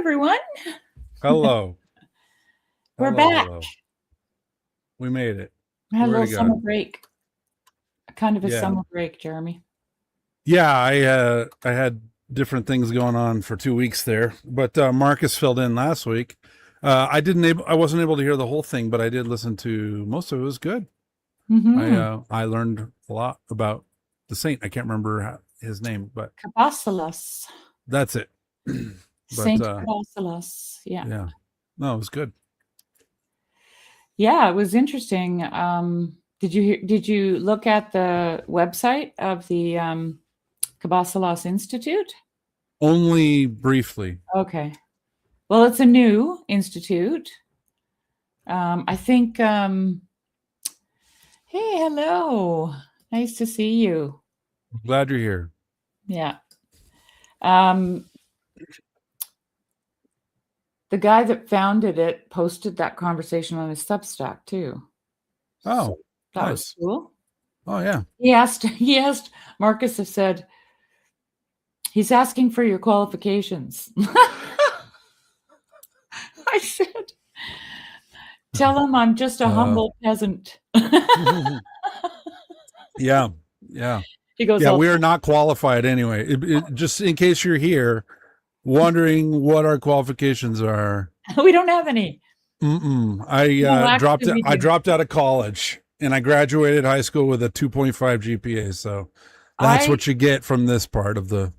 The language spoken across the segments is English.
everyone. Hello. We're Hello, back. hello. We made it. I had a Swear little to summer God. break. Kind of a Yeah. summer break, Jeremy. Yeah, I had different things going on for 2 weeks there, but Marcus filled in last week. I wasn't able to hear the whole thing, but I did listen to most of it. It was good. Mm-hmm. I learned a lot about the saint. I can't remember his name, but Cabasilas. that's it. But Saint Cabasilas. Yeah. yeah. No, it was good. Yeah, it was interesting. Did you look at the website of the Cabasilas Institute? Only briefly. Okay. Well, it's a new institute. I think hey, hello. Nice to see you. Glad you're here. Yeah. Um, the guy that founded it posted that conversation on his Substack too. Oh, That was nice. cool. Oh yeah. He asked Marcus have said, he's asking for your qualifications. I said, tell him I'm just a humble peasant. Yeah. Yeah. He goes, Yeah, oh, we are not qualified anyway. Just in case you're here wondering what our qualifications are. we don't have any. I dropped actually, I dropped out of college and I graduated high school with a 2.5 GPA. So that's what you get from this part of the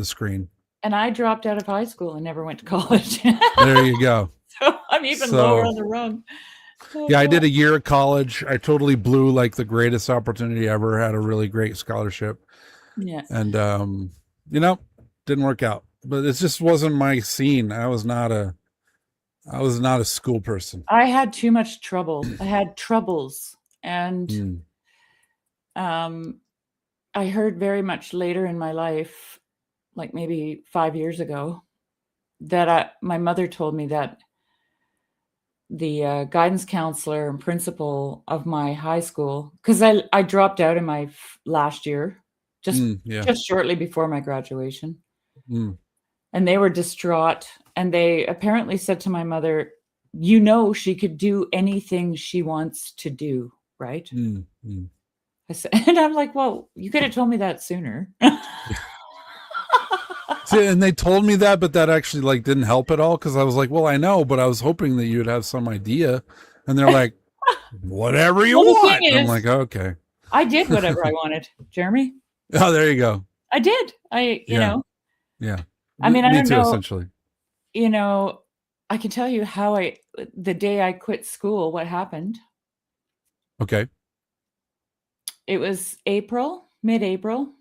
screen. And I dropped out of high school and never went to college. There you go. So I'm even lower on the rung. Yeah, I did a year of college. I totally blew like the greatest opportunity ever. Had a really great scholarship. Yeah. And didn't work out. But it just wasn't my scene. I was not a school person. I had too much trouble. I had troubles. And I heard very much later in my life, like maybe 5 years ago, that my mother told me that the guidance counselor and principal of my high school, because I dropped out in my last year, just shortly before my graduation. And they were distraught. And they apparently said to my mother, she could do anything she wants to do, right? I said, and I'm like, well, you could have told me that sooner. See, and they told me that, but that actually like didn't help at all, because I was like, well, I know, but I was hoping that you'd have some idea. And they're like, whatever you want. I'm like, okay. I did whatever I wanted, Jeremy. Oh, there you go. I did. Yeah. I mean, I don't know. Essentially. I can tell you how the day I quit school, what happened. Okay. It was mid-April.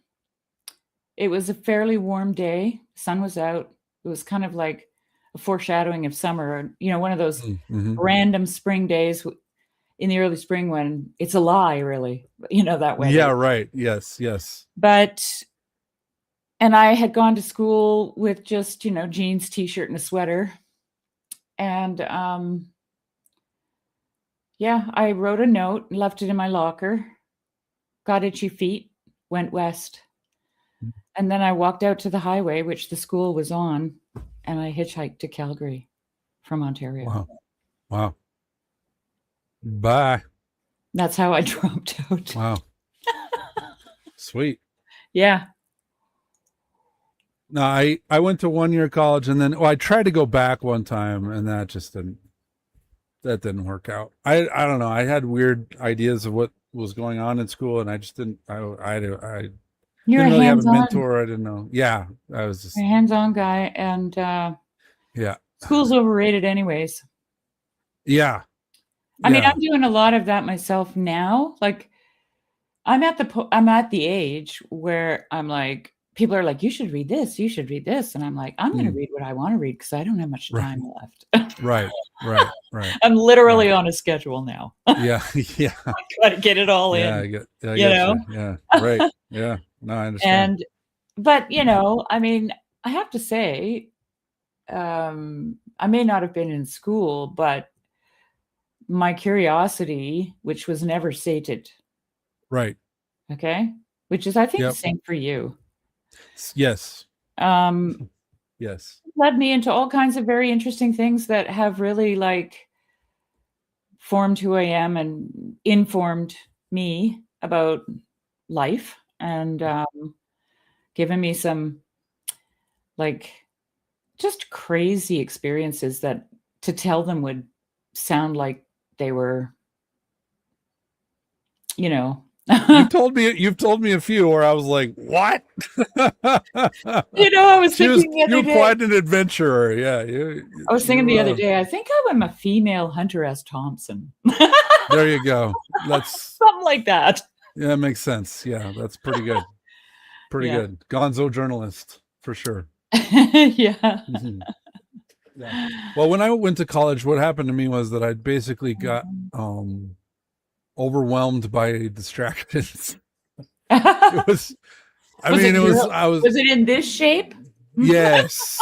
It was a fairly warm day. Sun was out. It was kind of like a foreshadowing of summer. One of those random spring days in the early spring when it's a lie, really. That way. Yeah, right. Yes. And I had gone to school with just, jeans, t-shirt, and a sweater. And I wrote a note, left it in my locker, got itchy feet, went west. And then I walked out to the highway, which the school was on, and I hitchhiked to Calgary from Ontario. Wow. Bye. That's how I dropped out. Wow. Sweet. Yeah. No, I went to 1 year college, and then I tried to go back one time, and that didn't work out. I don't know. I had weird ideas of what was going on in school, and I just didn't. I didn't really have a mentor. I didn't know. Yeah, I was just a hands-on guy, and school's overrated, anyways. Yeah. I mean, I'm doing a lot of that myself now. Like, I'm at the age where I'm like, people are like, you should read this, and I'm like, I'm going to read what I want to read because I don't have much time left. Right. I'm literally on a schedule now. Yeah. I got to get it all in. Yeah, right. Yeah. No, I understand. But I mean, I have to say, I may not have been in school, but my curiosity, which was never sated. Right. Okay. Which is, I think, the same for you. Yes. Yes. Led me into all kinds of very interesting things that have really like formed who I am and informed me about life and given me some like just crazy experiences that to tell them would sound like they were, you know. You've told me a few where I was like, what? I was thinking the You other were day. quite an adventurer. Yeah, I was thinking you the other day, I think I'm a female Hunter S. Thompson. there you go. That's Something like that. yeah, that makes sense. Yeah, that's pretty good. Pretty Yeah. good. Gonzo journalist for sure. Yeah. Mhm. Yeah. Well, when I went to college, what happened to me was that I basically got overwhelmed by distractions. It was I Was mean, it it your was I was was it in this shape? yes.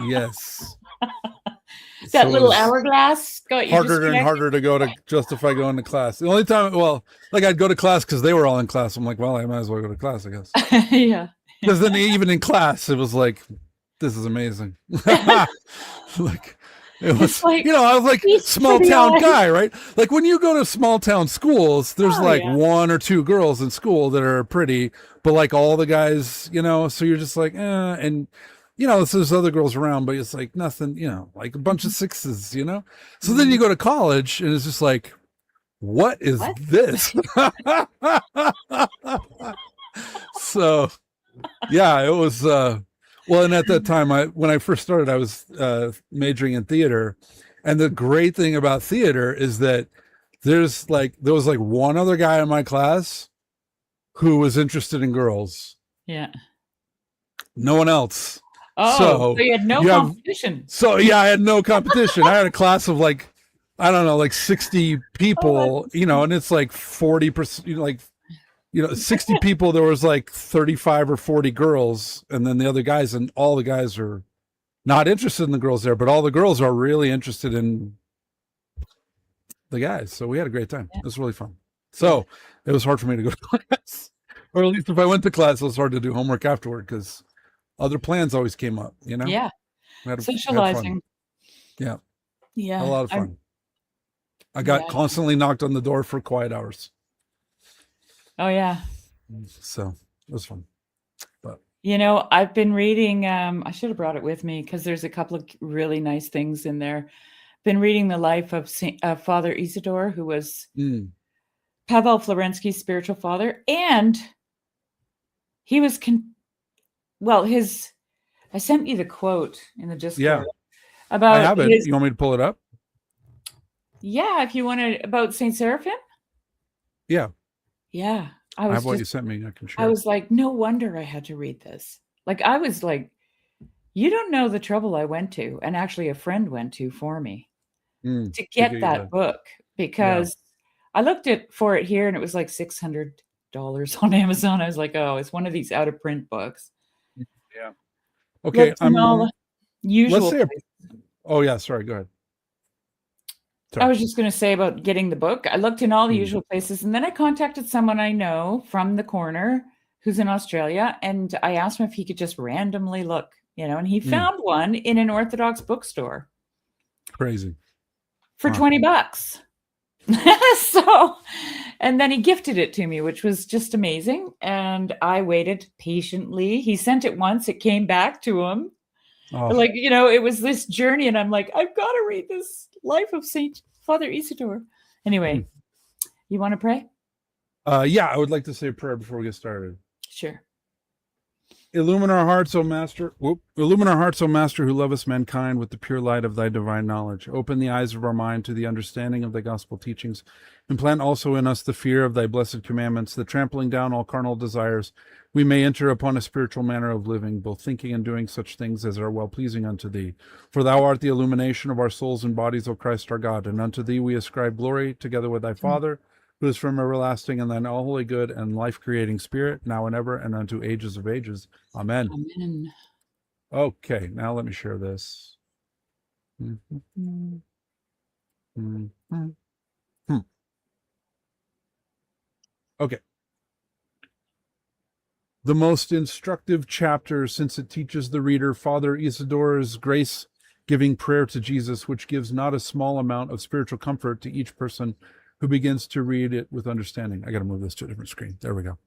Yes. That So it little was hourglass got you harder and distracted? harder to go to justify going to class. The only time, well, like I'd go to class because they were all in class. I'm like, well, I might as well go to class, I guess. Yeah. Because then even in class, it was like, this is amazing. Like it It's was, like I was like feast for small the town eyes. guy, right? Like when you go to small town schools, there's Oh, like yeah. one or two girls in school that are pretty, but like all the guys, so you're just like, and so there's other girls around, but it's like nothing, like a bunch of Mhm. sixes. So then you Mhm. go to college and it's just like, what is What? this? So yeah, it was well, and at that time when I first started, I was majoring in theater. And the great thing about theater is that there was like one other guy in my class who was interested in girls. Yeah. No one else. Oh, so So you had no you have competition. so yeah, I had no competition. I had a class of like I don't know, like 60 Oh, that's people, funny. and it's like 40%, like 60 people, there was like 35 or 40 girls, and then the other guys, and all the guys are not interested in the girls there, but all the girls are really interested in the guys. So we had a great time. Yeah. It was really fun. Yeah. So it was hard for me to go to class, or at least if I went to class, it was hard to do homework afterward because other plans always came up. Yeah. Had fun. Socializing. Yeah, a Yeah. lot of I'm fun. I got yeah. constantly knocked on the door for quiet hours, Oh, yeah. so it was fun. But I've been reading, I should have brought it with me because there's a couple of really nice things in there. Been reading the life of Father Isidore, who was mm, Pavel Florensky's spiritual father, and he was well, his I sent you the quote in the yeah, Discord I about have it. his You want me to pull it up? yeah, if you wanted about Saint Seraphim. Yeah, Yeah, I have what you sent me. I can I share it. was like, no wonder I had to read this. Like I was like, you don't know the trouble I went to, and actually a friend went to for me to To get get you that the book yeah. because I looked at for it here and it was like $600 on Amazon. I was like, oh, it's one of these out of print books. Yeah. Okay, Looked in all the let's usual say places. oh yeah, sorry, go ahead. I Sorry. was just gonna say about getting the book. I looked in all the Mm, usual places, and then I contacted someone I know from the corner who's in Australia, and I asked him if he could just randomly look, and he mm, found one in an Orthodox bookstore crazy. for Wow. 20 bucks. So, and then he gifted it to me, which was just amazing. And I waited patiently. He sent it once, it came back to him. Oh. Like, it was this journey, and I'm like, I've got to read this Life of Saint Father Isidore. Anyway, you want to pray? Yeah, I would like to say a prayer before we get started. Sure. Illumine our hearts, O Master. Illumine our hearts, O Master, who lovest mankind with the pure light of thy divine knowledge. Open the eyes of our mind to the understanding of thy gospel teachings. Implant also in us the fear of thy blessed commandments, that trampling down all carnal desires, we may enter upon a spiritual manner of living, both thinking and doing such things as are well pleasing unto thee. For thou art the illumination of our souls and bodies, O Christ our God, and unto thee we ascribe glory together with thy Father, who is from everlasting, and thine all holy good and life-creating Spirit, now and ever, and unto ages of ages. Amen. Amen. Okay, now let me share this. Okay. the most instructive chapter, since it teaches the reader Father Isidore's grace-giving prayer to Jesus, which gives not a small amount of spiritual comfort to each person who begins to read it with understanding. I got to move this to a different screen. There we go.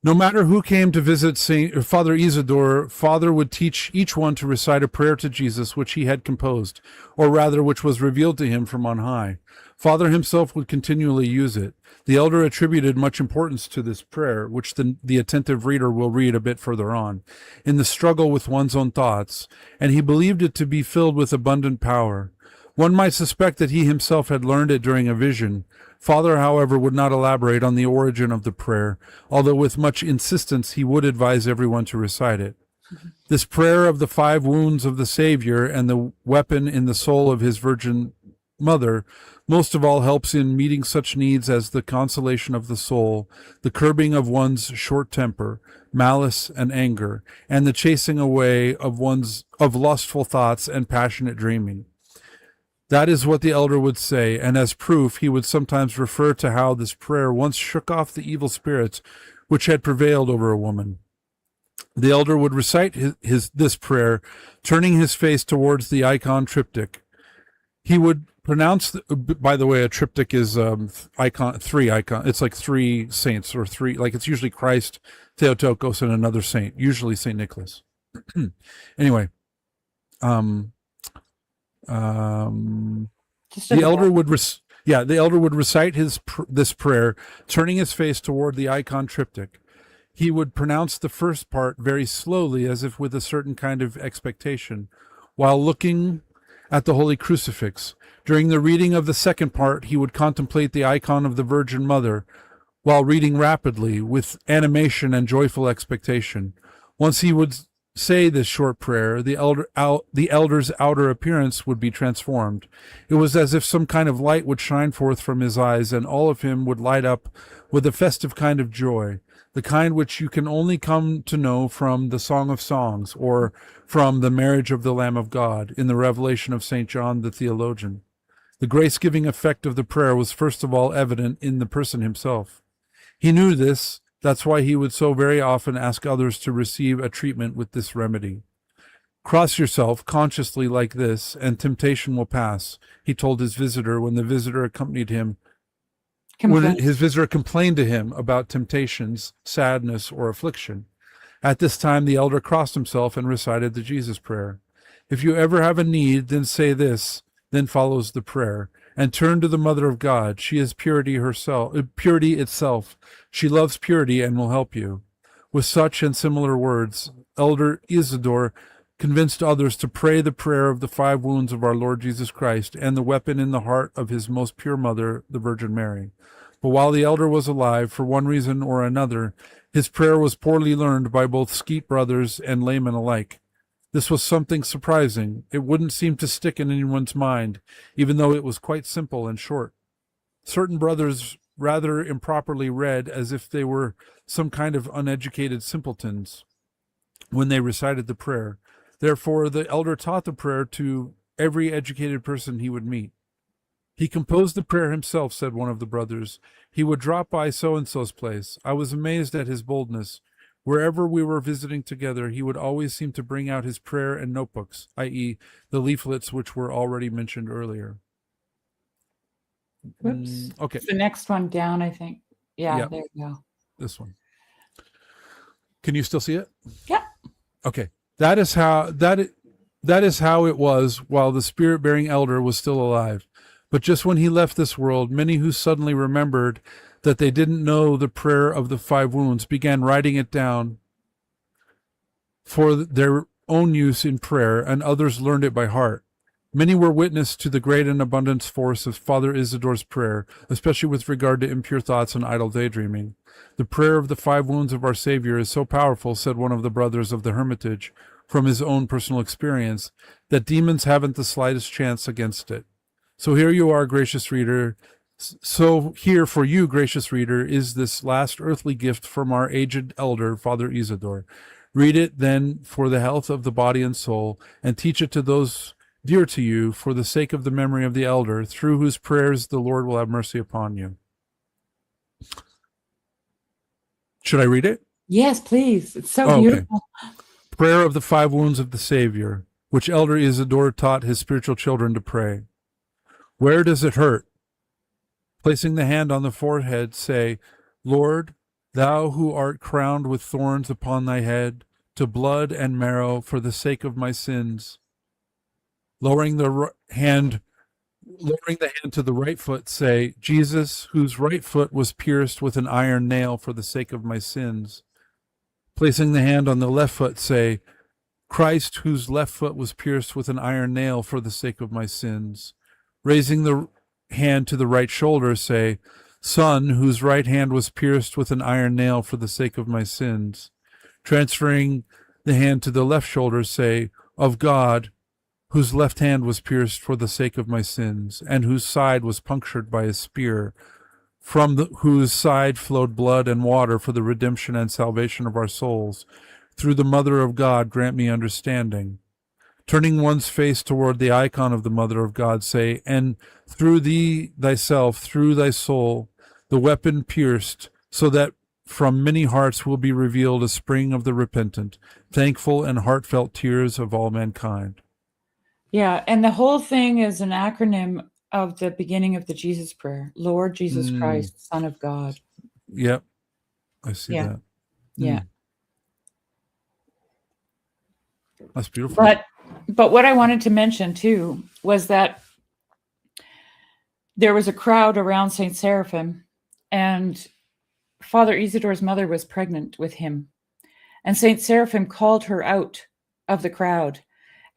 No matter who came to visit Father Isidore, Father would teach each one to recite a prayer to Jesus which he had composed, or rather which was revealed to him from on high. Father himself would continually use it. The elder attributed much importance to this prayer, which the attentive reader will read a bit further on, in the struggle with one's own thoughts, and he believed it to be filled with abundant power. One might suspect that he himself had learned it during a vision. Father, however, would not elaborate on the origin of the prayer, although with much insistence he would advise everyone to recite it. This prayer of the 5 wounds of the Savior and the weapon in the soul of his Virgin Mother most of all helps in meeting such needs as the consolation of the soul, the curbing of one's short temper, malice and anger, and the chasing away of lustful thoughts and passionate dreaming. That is what the elder would say, and as proof he would sometimes refer to how this prayer once shook off the evil spirits which had prevailed over a woman. The elder would recite this prayer, turning his face towards the icon triptych. He would pronounce, by the way, a triptych is three icon. It's like 3 saints, or 3, like it's usually Christ, Theotokos, and another saint, usually Saint Nicholas. Anyway, the elder would recite this prayer, turning his face toward the icon triptych. He would pronounce the first part very slowly, as if with a certain kind of expectation, while looking at the Holy Crucifix. During the reading of the second part, he would contemplate the icon of the Virgin Mother, while reading rapidly, with animation and joyful expectation. Once he would say this short prayer, the elder's outer appearance would be transformed. It was as if some kind of light would shine forth from his eyes, and all of him would light up with a festive kind of joy, the kind which you can only come to know from the Song of Songs, or from the marriage of the Lamb of God, in the revelation of St. John the theologian. The grace-giving effect of the prayer was first of all evident in the person himself. He knew this. That's why he would so very often ask others to receive a treatment with this remedy. Cross yourself consciously like this, and temptation will pass, he told his visitor when the visitor accompanied him. When his visitor complained to him about temptations, sadness, or affliction. At this time the elder crossed himself and recited the Jesus prayer. If you ever have a need, then say this, then follows the prayer, and turn to the Mother of God. She is purity itself. She loves purity and will help you. With such and similar words, Elder Isidore convinced others to pray the prayer of the 5 wounds of our Lord Jesus Christ and the weapon in the heart of his most pure mother, the Virgin Mary. But while the elder was alive, for one reason or another, his prayer was poorly learned by both Skeet brothers and laymen alike. This was something surprising. It wouldn't seem to stick in anyone's mind, even though it was quite simple and short. Certain brothers rather improperly read as if they were some kind of uneducated simpletons when they recited the prayer. Therefore, the elder taught the prayer to every educated person he would meet. He composed the prayer himself, said one of the brothers. He would drop by so-and-so's place. I was amazed at his boldness. Wherever we were visiting together, he would always seem to bring out his prayer and notebooks, i.e., the leaflets which were already mentioned earlier. Whoops. Okay. It's the next one down, I think. Yeah, there you go. This one. Can you still see it? Yeah. Okay. That is how it was while the spirit-bearing elder was still alive. But just when he left this world, many who suddenly remembered that they didn't know the prayer of the 5 wounds began writing it down for their own use in prayer, and others learned it by heart. Many were witness to the great and abundant force of Father Isidore's prayer, especially with regard to impure thoughts and idle daydreaming. The prayer of the 5 wounds of our Savior is so powerful, said one of the brothers of the Hermitage, from his own personal experience, that demons haven't the slightest chance against it. So here you are, gracious reader. So here for you, gracious reader, is this last earthly gift from our aged elder, Father Isidore. Read it then for the health of the body and soul, and teach it to those dear to you for the sake of the memory of the elder, through whose prayers the Lord will have mercy upon you. Should I read it? Yes, please. It's so Oh, okay. beautiful. Prayer of the Five Wounds of the Savior, which Elder Isidore taught his spiritual children to pray. Where does it hurt? Placing the hand on the forehead, say, Lord, thou who art crowned with thorns upon thy head, to blood and marrow for the sake of my sins. Lowering the hand to the right foot, say, Jesus, whose right foot was pierced with an iron nail for the sake of my sins. Placing the hand on the left foot, say, Christ, whose left foot was pierced with an iron nail for the sake of my sins. Raising the hand to the right shoulder, say, Son, whose right hand was pierced with an iron nail for the sake of my sins. Transferring the hand to the left shoulder, say, Of God, whose left hand was pierced for the sake of my sins, and whose side was punctured by a spear, from whose side flowed blood and water for the redemption and salvation of our souls. Through the Mother of God, grant me understanding. Turning one's face toward the icon of the Mother of God, say, And through thee, thyself, through thy soul, the weapon pierced, so that from many hearts will be revealed a spring of the repentant, thankful and heartfelt tears of all mankind. Yeah, and the whole thing is an acronym of the beginning of the Jesus prayer. Lord Jesus Christ, Son of God. Yep, I see that. Yeah. That's beautiful. But what I wanted to mention too was that there was a crowd around Saint Seraphim, and Father Isidore's mother was pregnant with him, and Saint Seraphim called her out of the crowd,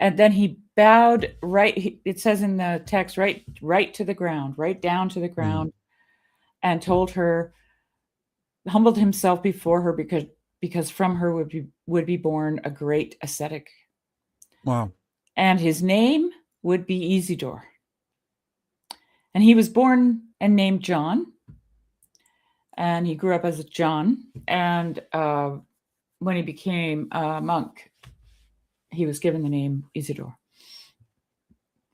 and then he bowed right. It says in the text, right to the ground, right down to the ground, and told her, humbled himself before her because from her would be born a great ascetic. Wow. And his name would be Isidore. And he was born and named John. And he grew up as a John. And when he became a monk, he was given the name Isidore.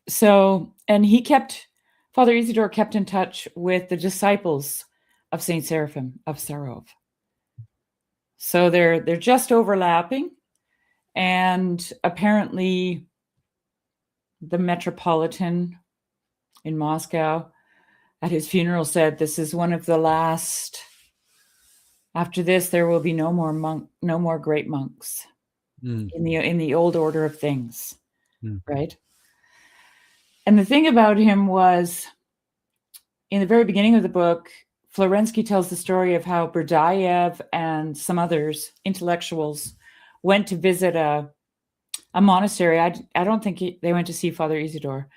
So, and Father Isidore kept in touch with the disciples of Saint Seraphim of Sarov. So they're just overlapping. And apparently the Metropolitan in Moscow at his funeral said, this is one of the last. After this, there will be no more great monks in the old order of things, right? And the thing about him was, in the very beginning of the book, Florensky tells the story of how Berdayev and some others, intellectuals, went to visit a monastery. I don't think they went to see Father Isidore,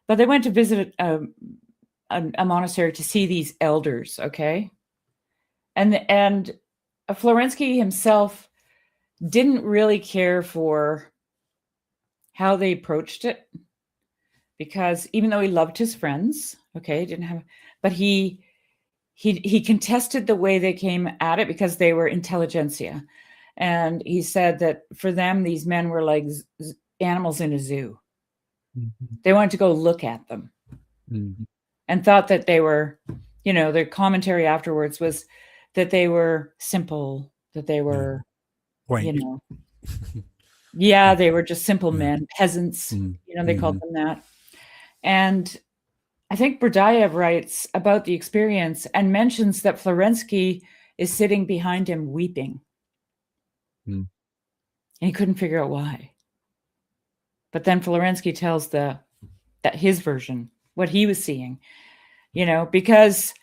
but they went to visit a monastery to see these elders, okay? And Florensky himself didn't really care for how they approached it, because even though he loved his friends, okay, but he contested the way they came at it because they were intelligentsia. And he said that for them, these men were like animals in a zoo. They wanted to go look at them and thought that they were, their commentary afterwards was that they were simple, that they were, they were just simple men, peasants, they called them that. And I think Berdayev writes about the experience and mentions that Florensky is sitting behind him weeping. And he couldn't figure out why. But then Florensky tells that his version, what he was seeing, because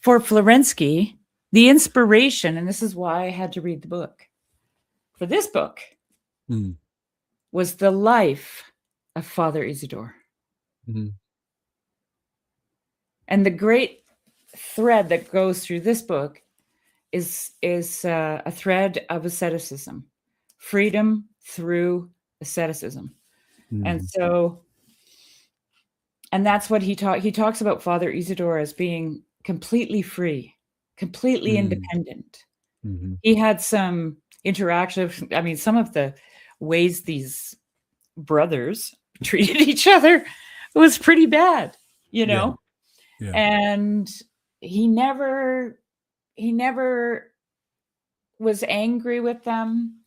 for Florensky, the inspiration, and this is why I had to read the book, for this book, was the life of Father Isidore. And the great thread that goes through this book is a thread of asceticism, freedom through asceticism. And so, and that's what he talks about Father Isidore as being completely free, completely independent. He had some interactions. I mean, some of the ways these brothers treated each other was pretty bad, Yeah. And he never was angry with them.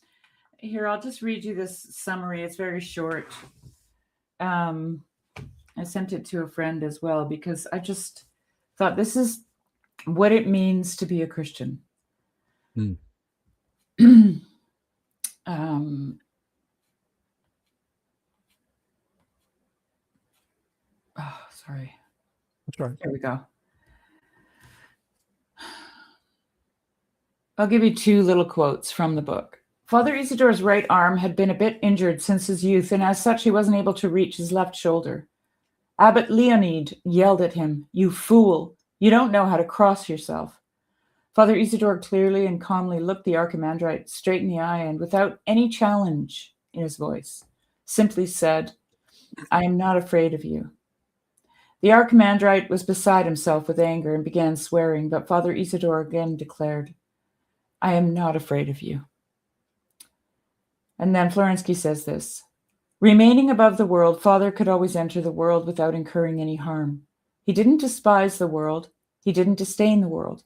Here, I'll just read you this summary. It's very short. Um, I sent it to a friend as well because I just thought this is what it means to be a Christian. Oh, sorry. That's right. There we go. I'll give you two little quotes from the book. Father Isidore's right arm had been a bit injured since his youth, and as such he wasn't able to reach his left shoulder. Abbot Leonid yelled at him, "You fool! You don't know how to cross yourself." Father Isidore clearly and calmly looked the archimandrite straight in the eye and, without any challenge in his voice, simply said, "I am not afraid of you." The archimandrite was beside himself with anger and began swearing, but Father Isidore again declared, "I am not afraid of you." And then Florensky says this, remaining above the world, Father could always enter the world without incurring any harm. He didn't despise the world. He didn't disdain the world,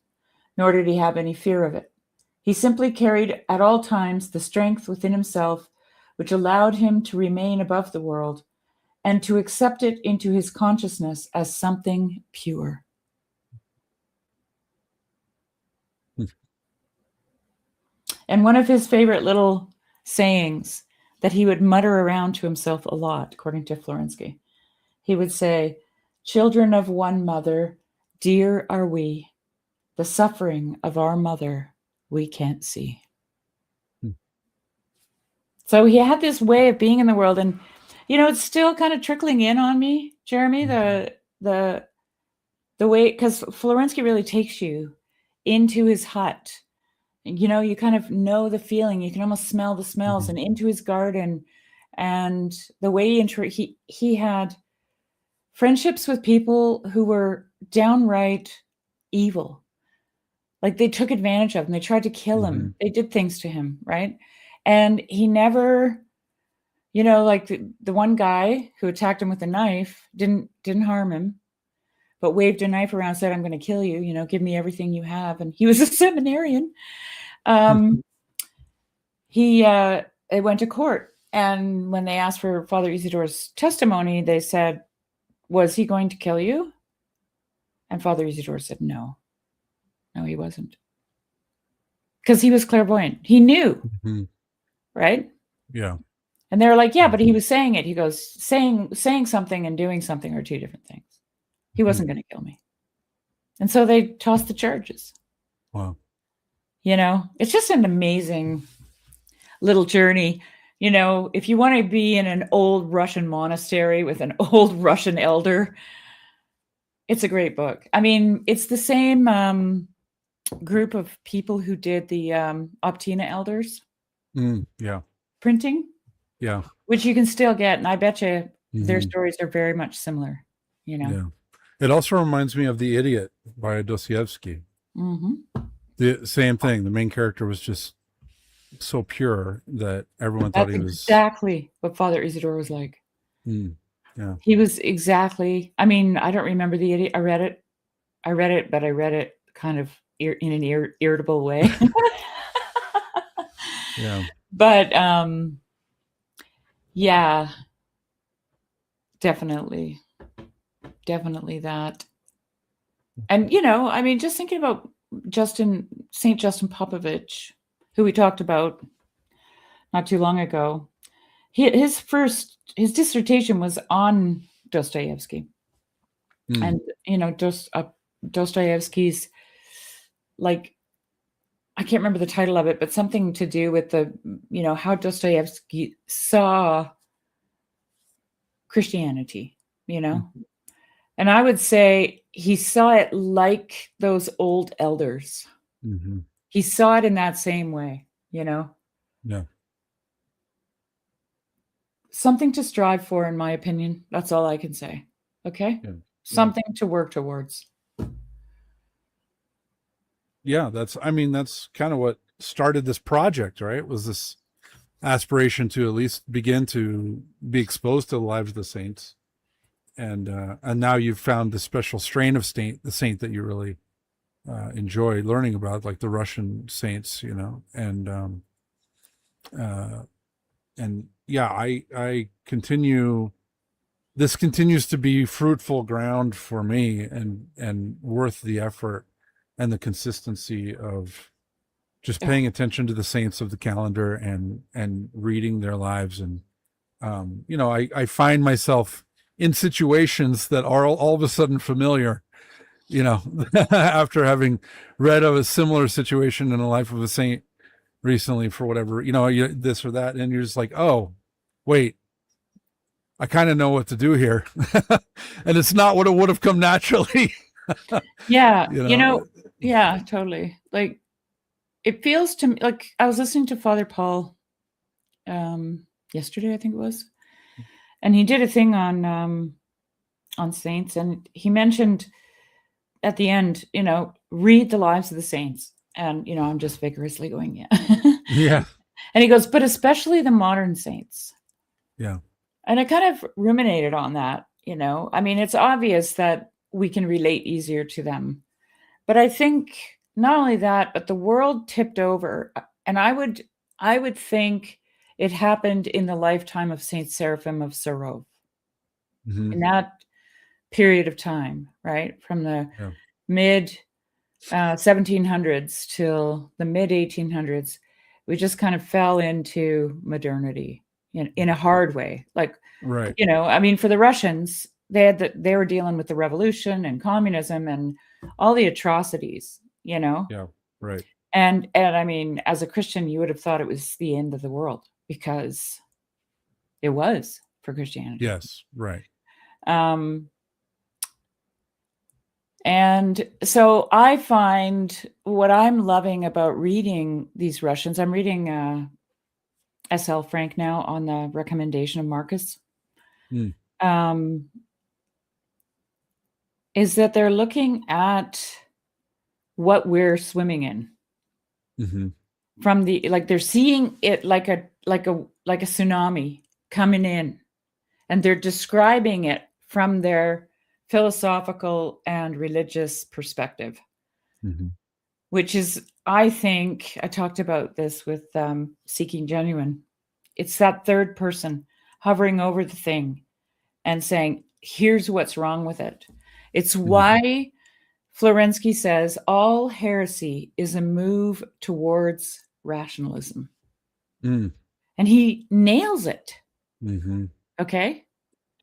nor did he have any fear of it. He simply carried at all times the strength within himself which allowed him to remain above the world and to accept it into his consciousness as something pure. And one of his favorite little sayings that he would mutter around to himself a lot, according to Florensky, he would say, "Children of one mother, dear are we. The suffering of our mother we can't see." So he had this way of being in the world, and it's still kind of trickling in on me, Jeremy, the way, because Florensky really takes you into his hut. You kind of know the feeling. You can almost smell the smells, and into his garden, and the way he had friendships with people who were downright evil. Like, they took advantage of him. They tried to kill him. They did things to him, right? And he never, like the one guy who attacked him with a knife didn't harm him, but waved a knife around, said, "I'm going to kill you, give me everything you have." And he was a seminarian. It went to court. And when they asked for Father Isidore's testimony, they said, "Was he going to kill you?" And Father Isidore said, No, he wasn't. Because he was clairvoyant. He knew, right? Yeah. And they're like, "Yeah, but he was saying it." He goes, saying something and doing something are two different things. He wasn't going to kill me. And so they tossed the charges. Wow. It's just an amazing little journey. If you want to be in an old Russian monastery with an old Russian elder, it's a great book. I mean, it's the same group of people who did the Optina Elders printing. Yeah. Which you can still get. And I bet you their stories are very much similar, Yeah. It also reminds me of The Idiot by Dostoevsky. The same thing. The main character was just so pure that everyone thought he was exactly what Father Isidore was like. Yeah. He was exactly. I mean, I don't remember The Idiot. I read it, but I read it kind of in an irritable way. Yeah. But yeah, definitely that. And I mean, just thinking about Saint Justin Popovich, who we talked about not too long ago. His dissertation was on Dostoevsky, and Dostoevsky's, like, I can't remember the title of it, but something to do with the how Dostoevsky saw Christianity, and I would say he saw it like those old elders. He saw it in that same way, Yeah. Something to strive for, in my opinion. That's all I can say. Okay? Yeah. Something to work towards. Yeah, that's kind of what started this project, right? Was this aspiration to at least begin to be exposed to the lives of the saints. And now you've found the special strain of the saint that you really enjoy learning about, like the Russian saints, uh, and yeah, I continue. This continues to be fruitful ground for me, and worth the effort and the consistency of just Yeah. paying attention to the saints of the calendar, and reading their lives. And I find myself in situations that are all of a sudden familiar, after having read of a similar situation in the life of a saint recently, for whatever, this or that, and you're just like, oh, wait, I kind of know what to do here. And it's not what it would have come naturally. Yeah. you know Yeah, totally. Like, it feels to me like I was listening to Father Paul yesterday, I think it was, and he did a thing on saints, and he mentioned at the end, read the lives of the saints. And, I'm just vigorously going, yeah. Yeah. And he goes, but especially the modern saints. Yeah. And I kind of ruminated on that, I mean, it's obvious that we can relate easier to them. But I think not only that, but the world tipped over. And I would think it happened in the lifetime of Saint Seraphim of Sarov. Mm-hmm. In that period of time, right? From the mid 1700s till the mid 1800s, we just kind of fell into modernity in a hard way. Like, right. I mean, for the Russians, they were dealing with the revolution and communism and all the atrocities, Yeah. Right. And I mean, as a Christian, you would have thought it was the end of the world, because it was for Christianity. Yes. Right. And so I find what I'm loving about reading these Russians, I'm reading S.L. Frank now on the recommendation of Marcus, is that they're looking at what we're swimming in. Mm-hmm. From they're seeing it like a tsunami coming in, and they're describing it from their philosophical and religious perspective. Mm-hmm. Which is, I think, I talked about this with Seeking Genuine. It's that third person hovering over the thing and saying, here's what's wrong with it. It's why Florensky says all heresy is a move towards rationalism. And he nails it. Mm-hmm. Okay?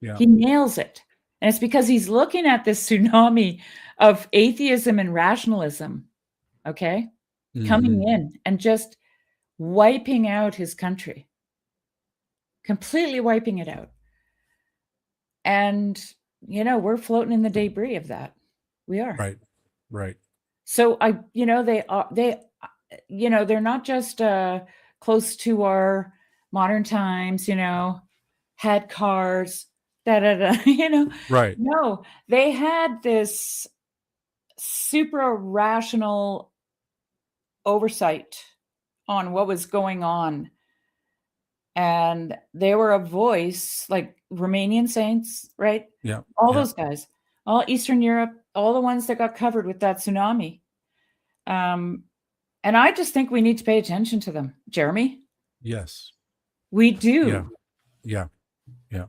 Yeah. He nails it. And it's because he's looking at this tsunami of atheism and rationalism, okay, coming in and just wiping out his country, completely wiping it out. And, we're floating in the debris of that. We are. Right. Right. So they're not just close to our modern times, had cars, Right. No, they had this super rational oversight on what was going on. And they were a voice, like Romanian saints, right? Yeah. All those guys, all Eastern Europe, all the ones that got covered with that tsunami. And I just think we need to pay attention to them, Jeremy. Yes. We do. Yeah. Yeah. Yeah.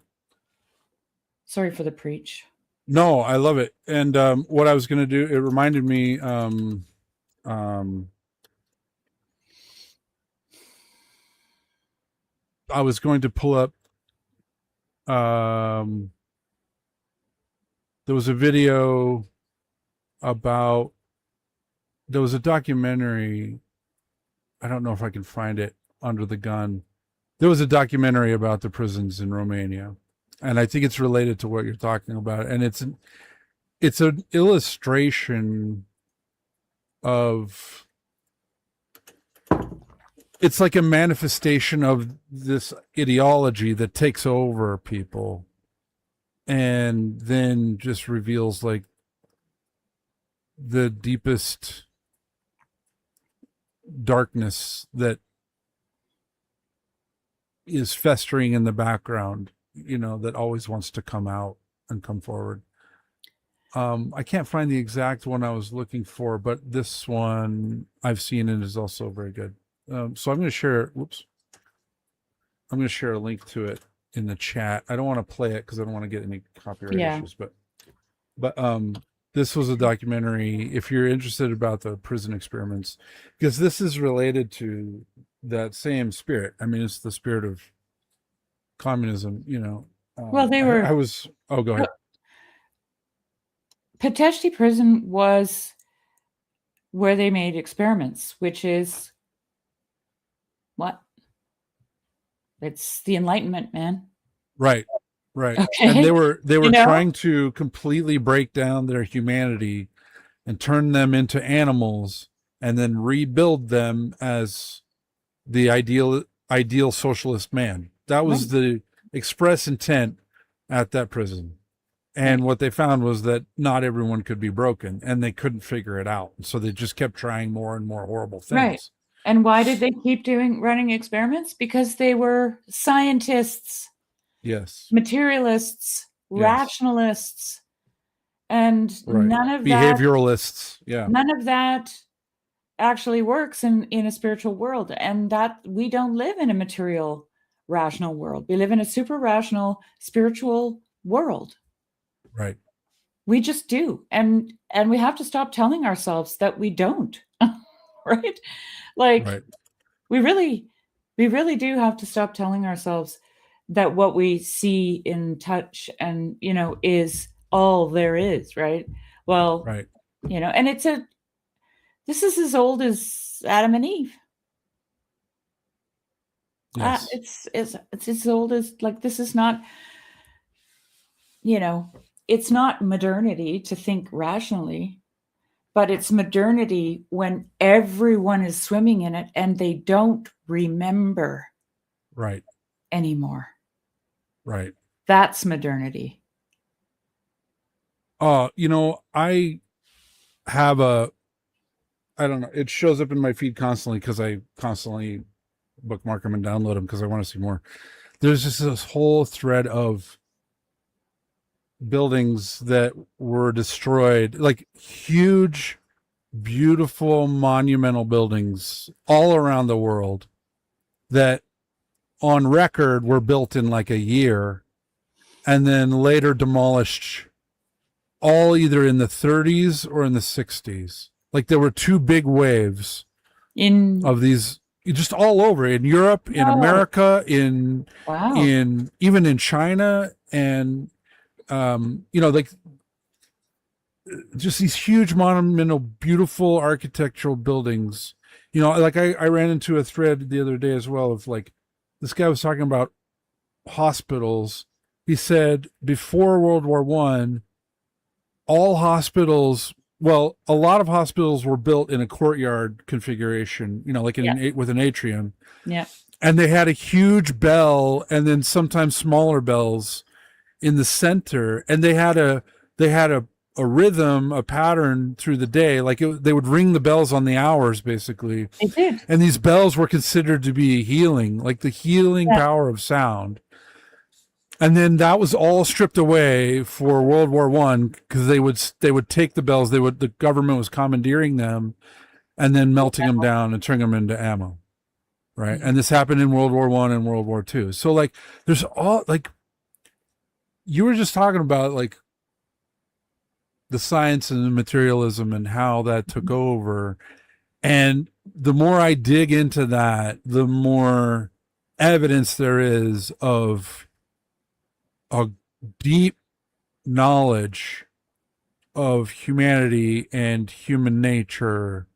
Sorry for the preach. No, I love it. And what I was going to do, it reminded me, I was going to pull up, there was a video about, there was a documentary, I don't know if I can find it under the gun. There was a documentary about the prisons in Romania, and I think it's related to what you're talking about. And it's an illustration of, it's like a manifestation of this ideology that takes over people and then just reveals like the deepest darkness that is festering in the background, that always wants to come out and come forward. I can't find the exact one I was looking for, but this one I've seen and is also very good. So I'm going to share. Whoops. I'm going to share a link to it in the chat. I don't want to play it because I don't want to get any copyright issues, but this was a documentary. If you're interested about the prison experiments, because this is related to that same spirit. I mean, it's the spirit of communism. Well, they were. I was. Oh, go ahead. Pitești prison was where they made experiments, which is what? It's the Enlightenment, man. Right. Okay. And they were trying to completely break down their humanity and turn them into animals and then rebuild them as the ideal socialist man. That was the express intent at that prison. And what they found was that not everyone could be broken, and they couldn't figure it out. So they just kept trying more and more horrible things. Right. And why did they keep running experiments? Because they were scientists. Yes. Materialists, rationalists, and none of behavioralists. None of that actually works in a spiritual world. And that we don't live in a material, rational world. We live in a super rational, spiritual world. Right. We just do. And we have to stop telling ourselves that we don't. Right? Like we really do have to stop telling ourselves that what we see in touch and, is all there is, right? Well, and this is as old as Adam and Eve. Yes. It's as old as, like, this is not, it's not modernity to think rationally, but it's modernity when everyone is swimming in it and they don't remember anymore. Right. That's modernity. I have I don't know, it shows up in my feed constantly because I constantly bookmark them and download them because I want to see more. There's just this whole thread of buildings that were destroyed, like huge, beautiful, monumental buildings all around the world that on record were built in like a year and then later demolished, all either in the 30s or in the 60s. Like there were two big waves of these just all over in Europe, in America, in even in China, and like just these huge, monumental, beautiful architectural buildings. Like I ran into a thread the other day as well of like, this guy was talking about hospitals. He said before World War I, all hospitals, well, a lot of hospitals were built in a courtyard configuration, like with an atrium. Yeah. And they had a huge bell and then sometimes smaller bells in the center. And they had a rhythm, a pattern through the day. Like they would ring the bells on the hours, basically. They did. And these bells were considered to be healing, like the healing power of sound. And then that was all stripped away for World War I because they would take the bells. The government was commandeering them and then melting them down and turning them into ammo. Right. Mm-hmm. And this happened in World War I and World War II. So like there's all, like you were just talking about, like the science and the materialism and how that took over. And the more I dig into that, the more evidence there is of a deep knowledge of humanity and human nature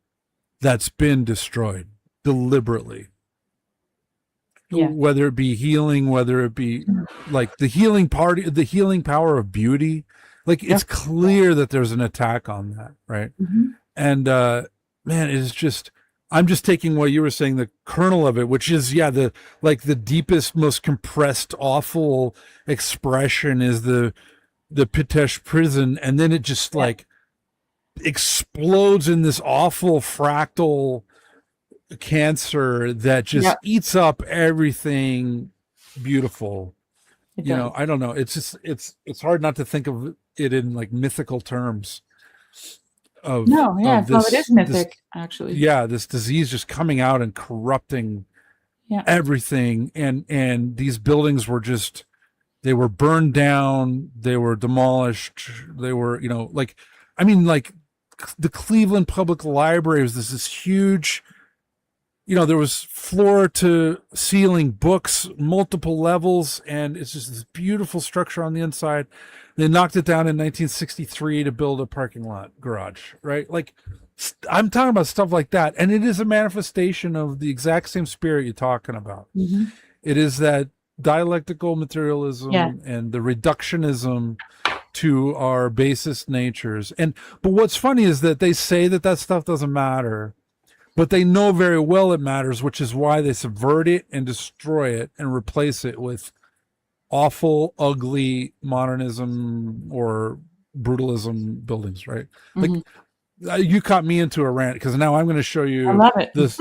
that's been destroyed deliberately. Yeah. Whether it be healing, whether it be like the healing power of beauty, like it's clear that there's an attack on that, right? Mm-hmm. And man, it's just, I'm just taking what you were saying, the kernel of it, which is, the deepest, most compressed, awful expression is the Pitești prison. And then it just like explodes in this awful fractal cancer that just eats up everything beautiful. It does. I don't know. It's just it's hard not to think of it in like mythical terms No, yeah, of well, it is this mythic, actually. yeah, this disease just coming out and corrupting Yeah. everything, and these buildings were just, they were burned down, they were demolished, they were, like, I mean, like the Cleveland Public Library was this huge, there was floor to ceiling books, multiple levels, and it's just this beautiful structure on the inside. They knocked it down in 1963 to build a parking lot garage, right? Like, I'm talking about stuff like that. And it is a manifestation of the exact same spirit you're talking about. Mm-hmm. It is that dialectical Yeah. materialism and the reductionism to our basest natures. But what's funny is that they say that stuff doesn't matter, but they know very well it matters, which is why they subvert it and destroy it and replace it with awful, ugly modernism or brutalism buildings, right? Mm-hmm. Like, you caught me into a rant because now I'm going to show I you love it. this.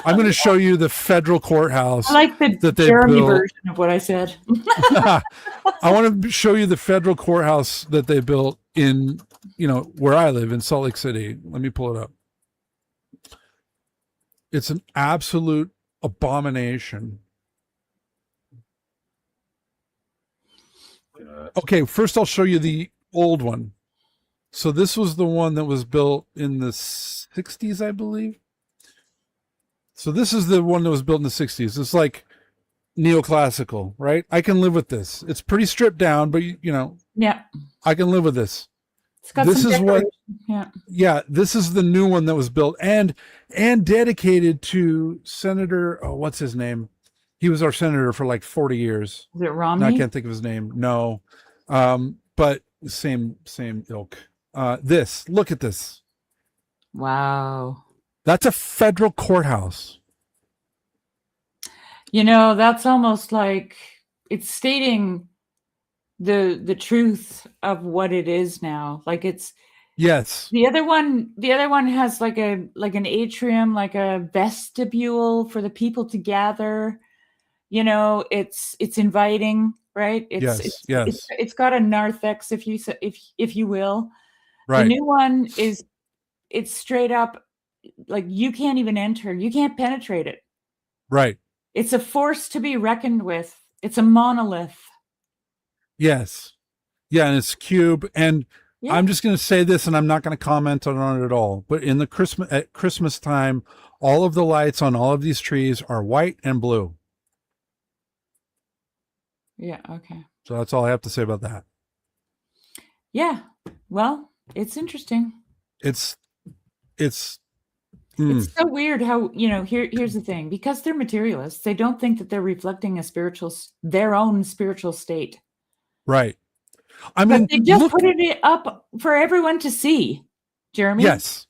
I'm going to show you the federal courthouse I like the that they Jeremy built. version of what I said. I want to show you the federal courthouse that they built in, where I live in Salt Lake City. Let me pull it up. It's an absolute abomination. Okay, first I'll show you the old one. So this was the one that was built in the 60s, I believe. So this is the one that was built in the 60s. It's like neoclassical, right? I can live with this. It's pretty stripped down, but Yeah. I can live with this. It's got This some is what, yeah. This is the new one that was built and dedicated to Senator, what's his name? He was our senator for like 40 years. Is it Romney? No, I can't think of his name. No. But same ilk. Look at this. Wow. That's a federal courthouse. That's almost like it's stating the truth of what it is now. Like it's, yes. The other one has like an atrium, like a vestibule for the people to gather. It's inviting, right? Yes. It's got a narthex, if you will. Right. The new one it's straight up like you can't even enter. You can't penetrate it. Right. It's a force to be reckoned with. It's a monolith. Yes. Yeah, and it's cube. And yeah. I'm just going to say this, and I'm not going to comment on it at all. But at Christmas time, all of the lights on all of these trees are white and blue. Yeah. Okay. So that's all I have to say about that. Yeah. Well, it's interesting. It's so weird how, here's the thing, because they're materialists, they don't think that they're reflecting their own spiritual state. Right. I mean, but they just put it up for everyone to see, Jeremy. Yes.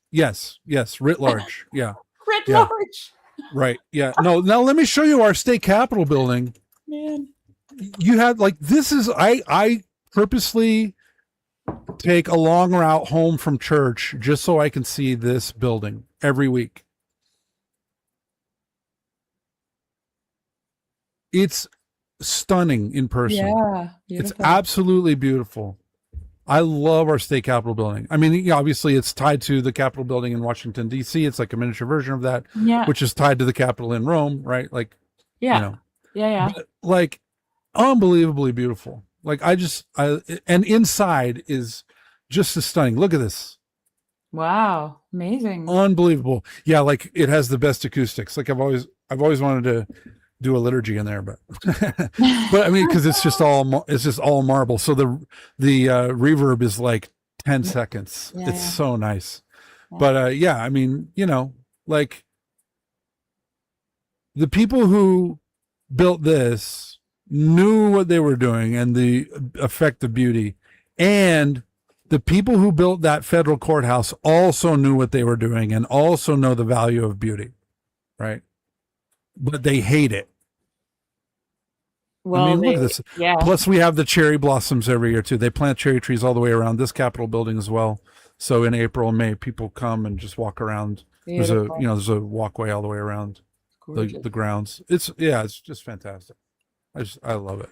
Writ large. Yeah. Writ large. Right. Yeah. No, now let me show you our state capitol building. Man. You had I purposely take a long route home from church just so I can see this building every week. It's stunning in person. Yeah, beautiful. It's absolutely beautiful. I love our state capitol building. I mean, obviously it's tied to the Capitol building in Washington, D.C. It's like a miniature version of that, which is tied to the Capitol in Rome, right? Like, yeah. But, like, unbelievably beautiful. Like, and inside is just as stunning. Look at this. Wow. Amazing. Unbelievable. Yeah. Like, it has the best acoustics. Like, I've always wanted to do a liturgy in there, but I mean, cause it's just all marble. So the reverb is like 10 seconds. It's so nice. Yeah. But, I mean, like the people who built this knew what they were doing and the effect of beauty, and the people who built that federal courthouse also knew what they were doing and also know the value of beauty. Right. But they hate it. Well, I mean, look at this. Yeah. Plus, we have the cherry blossoms every year too. They plant cherry trees all the way around this Capitol building as well. So in April and May, people come and just walk around. Beautiful. There's a walkway all the way around the grounds. It's just fantastic. I love it.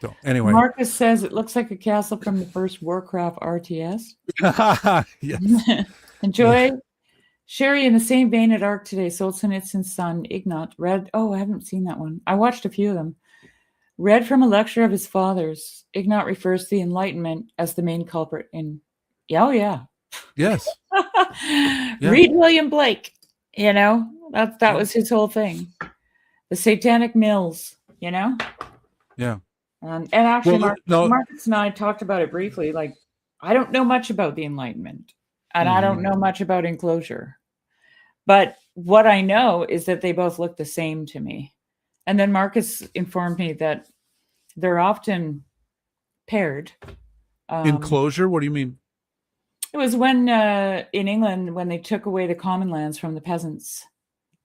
So anyway. Marcus says it looks like a castle from the first Warcraft RTS. Yes. Enjoy. Sherry, in the same vein at ARC today, Solzhenitsyn's son, Ignat, read, I haven't seen that one. I watched a few of them. Read from a lecture of his father's. Ignat refers to the Enlightenment as the main culprit in, Yes. Read William Blake, that was his whole thing. The Satanic Mills, Yeah. And actually, Marcus and I talked about it briefly. Like, I don't know much about the Enlightenment, and I don't know much about enclosure. But what I know is that they both look the same to me. And then Marcus informed me that they're often paired. Enclosure? What do you mean? It was when in England, when they took away the common lands from the peasants.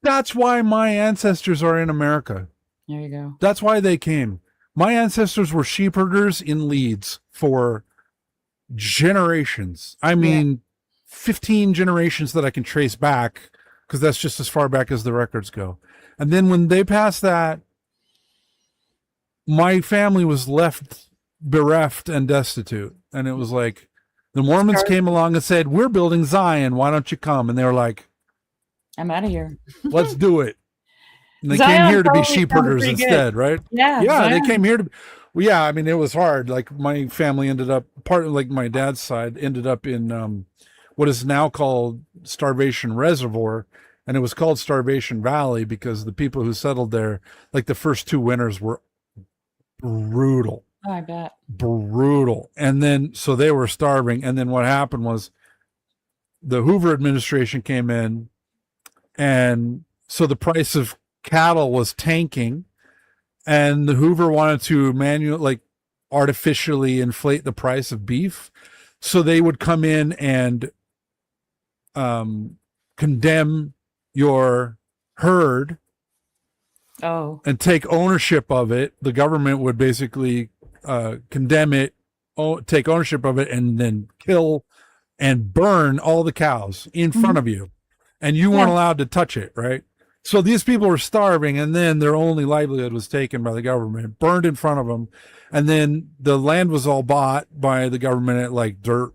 That's why my ancestors are in America. There you go. That's why they came. My ancestors were sheep herders in Leeds for generations. I mean, 15 generations that I can trace back, because that's just as far back as the records go. And then when they passed that, my family was left bereft and destitute. And it was like, the Mormons came along and said, we're building Zion. Why don't you come? And they were like, I'm out of here. Let's do it. And they Zion came here to be sheep herders instead, good. Right? Yeah. Yeah, they came here to, well, yeah, I mean, it was hard. Like my family ended up, like my dad's side ended up in what is now called Starvation Reservoir. And it was called Starvation Valley because the people who settled there, like the first 2 winters were brutal. Oh, I bet. Brutal. And then, so they were starving. And then what happened was the Hoover administration came in. And so the price of cattle was tanking. And the Hoover wanted to artificially inflate the price of beef. So they would come in and condemn your herd and take ownership of it. The government would basically condemn it, take ownership of it, and then kill and burn all the cows in front of you. And you weren't allowed to touch it, right? So these people were starving, and then their only livelihood was taken by the government, burned in front of them. And then the land was all bought by the government at like dirt,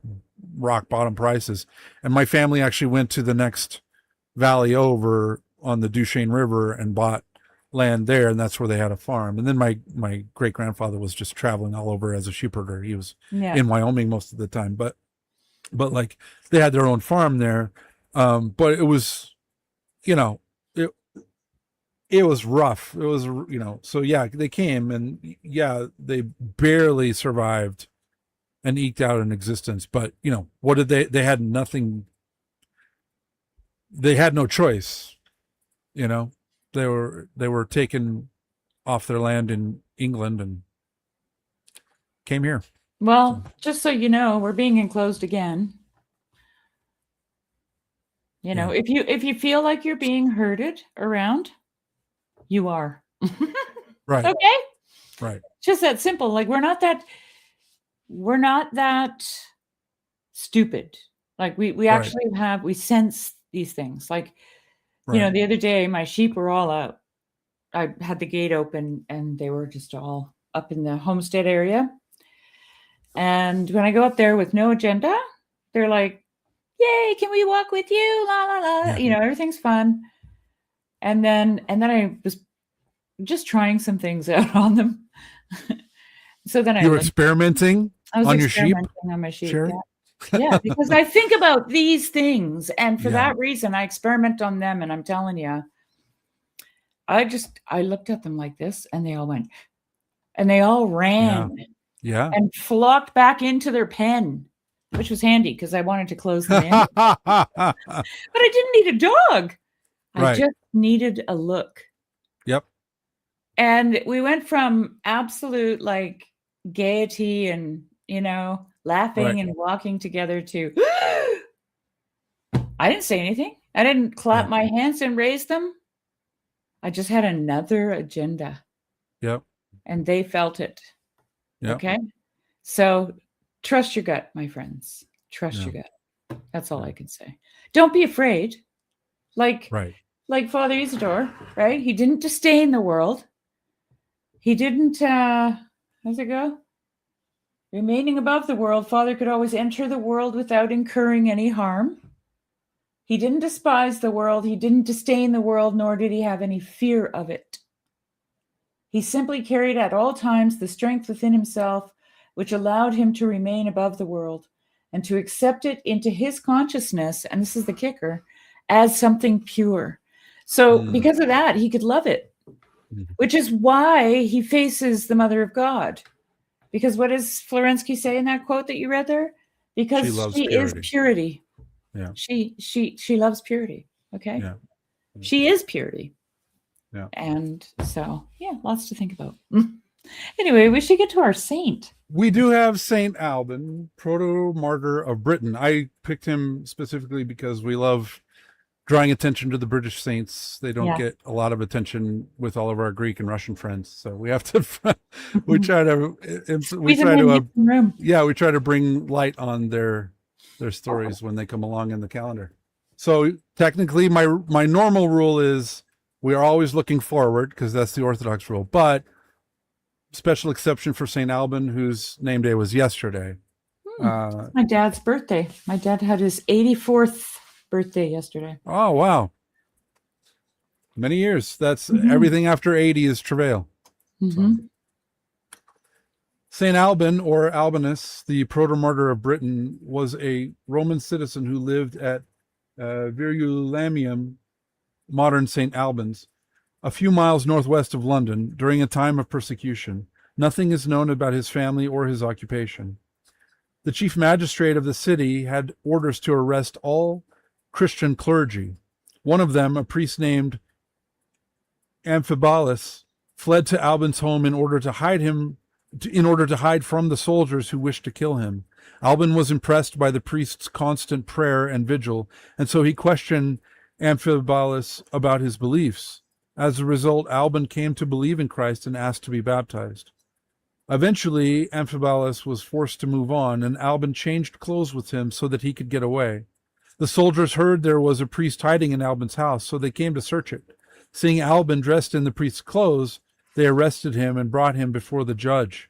rock bottom prices. And my family actually went to the next valley over on the Duchesne River and bought land there, and that's where they had a farm. And then my great grandfather was just traveling all over as a sheep herder. He was in Wyoming most of the time, but like they had their own farm there. But it was, it was rough. It was, so yeah, they came and they barely survived and eked out an existence. But what did they had nothing. They had no choice. They were taken off their land in England and came here. Well, just so you know, we're being enclosed again. If you feel like you're being herded around, you are. Right. Okay. Right. Just that simple. Like we're not that stupid. Like we actually we sense these things. Like, the other day my sheep were all out. I had the gate open and they were just all up in the homestead area. And when I go up there with no agenda, they're like, yay, can we walk with you? La, la, la. Yeah. Everything's fun. And then I was just trying some things out on them. So then you were experimenting on your sheep? On my sheep, sure. Yeah, because I think about these things. And for that reason, I experiment on them. And I'm telling you, I looked at them like this and they all went, and they all ran and flocked back into their pen, which was handy because I wanted to close them in. But I didn't need a dog. I just needed a look. Yep. And we went from absolute like gaiety and, laughing and walking together to, I didn't say anything. I didn't clap my hands and raise them. I just had another agenda. Yep. And they felt it. Yep. Okay. So trust your gut, my friends. Trust your gut. That's all I can say. Don't be afraid. Like Father Isidore, right? He didn't disdain the world. He didn't How's it go? Remaining above the world, Father could always enter the world without incurring any harm. He didn't despise the world, he didn't disdain the world, nor did he have any fear of it. He simply carried at all times the strength within himself, which allowed him to remain above the world and to accept it into his consciousness, and this is the kicker, as something pure. So because of that, he could love it, which is why he faces the Mother of God. Because what does Florensky say in that quote that you read there? Because she is purity. Yeah. She loves purity. Okay. Yeah. She is purity. Yeah. And so, yeah, lots to think about. Anyway, we should get to our saint. We do have Saint Alban, Protomartyr of Britain. I picked him specifically because we love drawing attention to the British saints. They don't get a lot of attention with all of our Greek and Russian friends, so we have to. we try to bring light on their stories when they come along in the calendar. So technically, my normal rule is we are always looking forward because that's the Orthodox rule, but special exception for Saint Alban, whose name day was yesterday. My dad's birthday. My dad had his 84th birthday yesterday. Oh, wow. Many years. That's everything after 80 is travail. So. Saint Alban, or Albanus, the protomartyr of Britain, was a Roman citizen who lived at Verulamium, modern St. Albans, a few miles northwest of London, during a time of persecution. Nothing is known about his family or his occupation. The chief magistrate of the city had orders to arrest all Christian clergy. One of them, a priest named Amphibalus, fled to Alban's home in order to hide from the soldiers who wished to kill him. Alban was impressed by the priest's constant prayer and vigil, and so he questioned Amphibalus about his beliefs. As a result, Alban came to believe in Christ and asked to be baptized. Eventually, Amphibalus was forced to move on, and Alban changed clothes with him so that he could get away. The soldiers heard there was a priest hiding in Alban's house, so they came to search it. Seeing Alban dressed in the priest's clothes, they arrested him and brought him before the judge.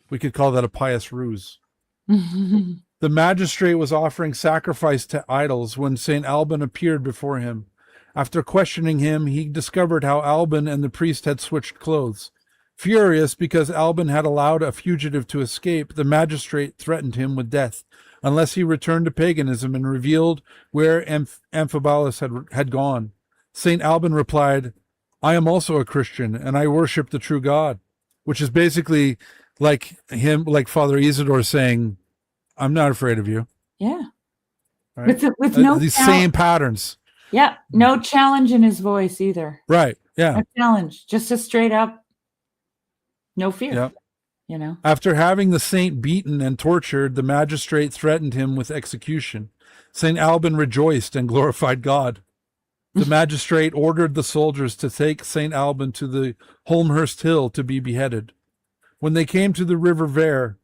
We could call that a pious ruse. The magistrate was offering sacrifice to idols when St. Alban appeared before him. After questioning him, he discovered how Alban and the priest had switched clothes. Furious because Alban had allowed a fugitive to escape, the magistrate threatened him with death unless he returned to paganism and revealed where Amphibalus had gone. St. Alban replied, "I am also a Christian, and I worship the true God," which is basically like Father Isidore saying, "I'm not afraid of you." Yeah. Right? With no these same patterns. Yeah. No challenge in his voice either. Right. Yeah. No challenge. Just a straight up, no fear. Yeah. You know. After having the saint beaten and tortured, the magistrate threatened him with execution. St. Alban rejoiced and glorified God. The magistrate ordered the soldiers to take St. Alban to the Holmhurst Hill to be beheaded. When they came to the River Vere,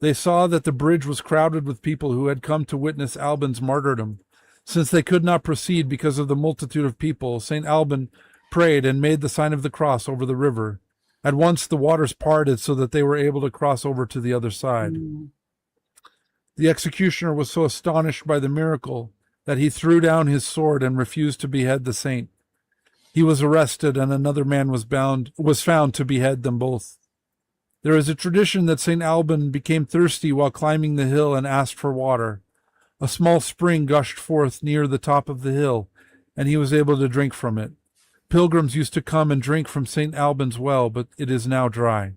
they saw that the bridge was crowded with people who had come to witness Alban's martyrdom. Since they could not proceed because of the multitude of people, St. Alban prayed and made the sign of the cross over the river. At once the waters parted so that they were able to cross over to the other side. The executioner was so astonished by the miracle that he threw down his sword and refused to behead the saint. He was arrested, and another man was found to behead them both. There is a tradition that St. Alban became thirsty while climbing the hill and asked for water. A small spring gushed forth near the top of the hill, and he was able to drink from it. Pilgrims used to come and drink from St. Alban's well, but it is now dry.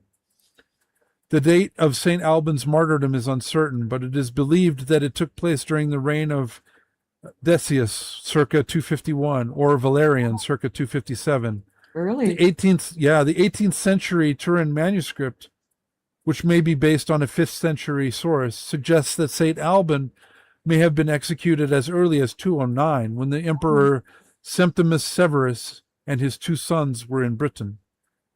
The date of St. Alban's martyrdom is uncertain, but it is believed that it took place during the reign of Decius, circa 251, or Valerian, circa 257. Early. The 18th century Turin manuscript, which may be based on a 5th century source, suggests that St. Alban may have been executed as early as 209, when the Emperor Septimus Severus and his 2 sons were in Britain.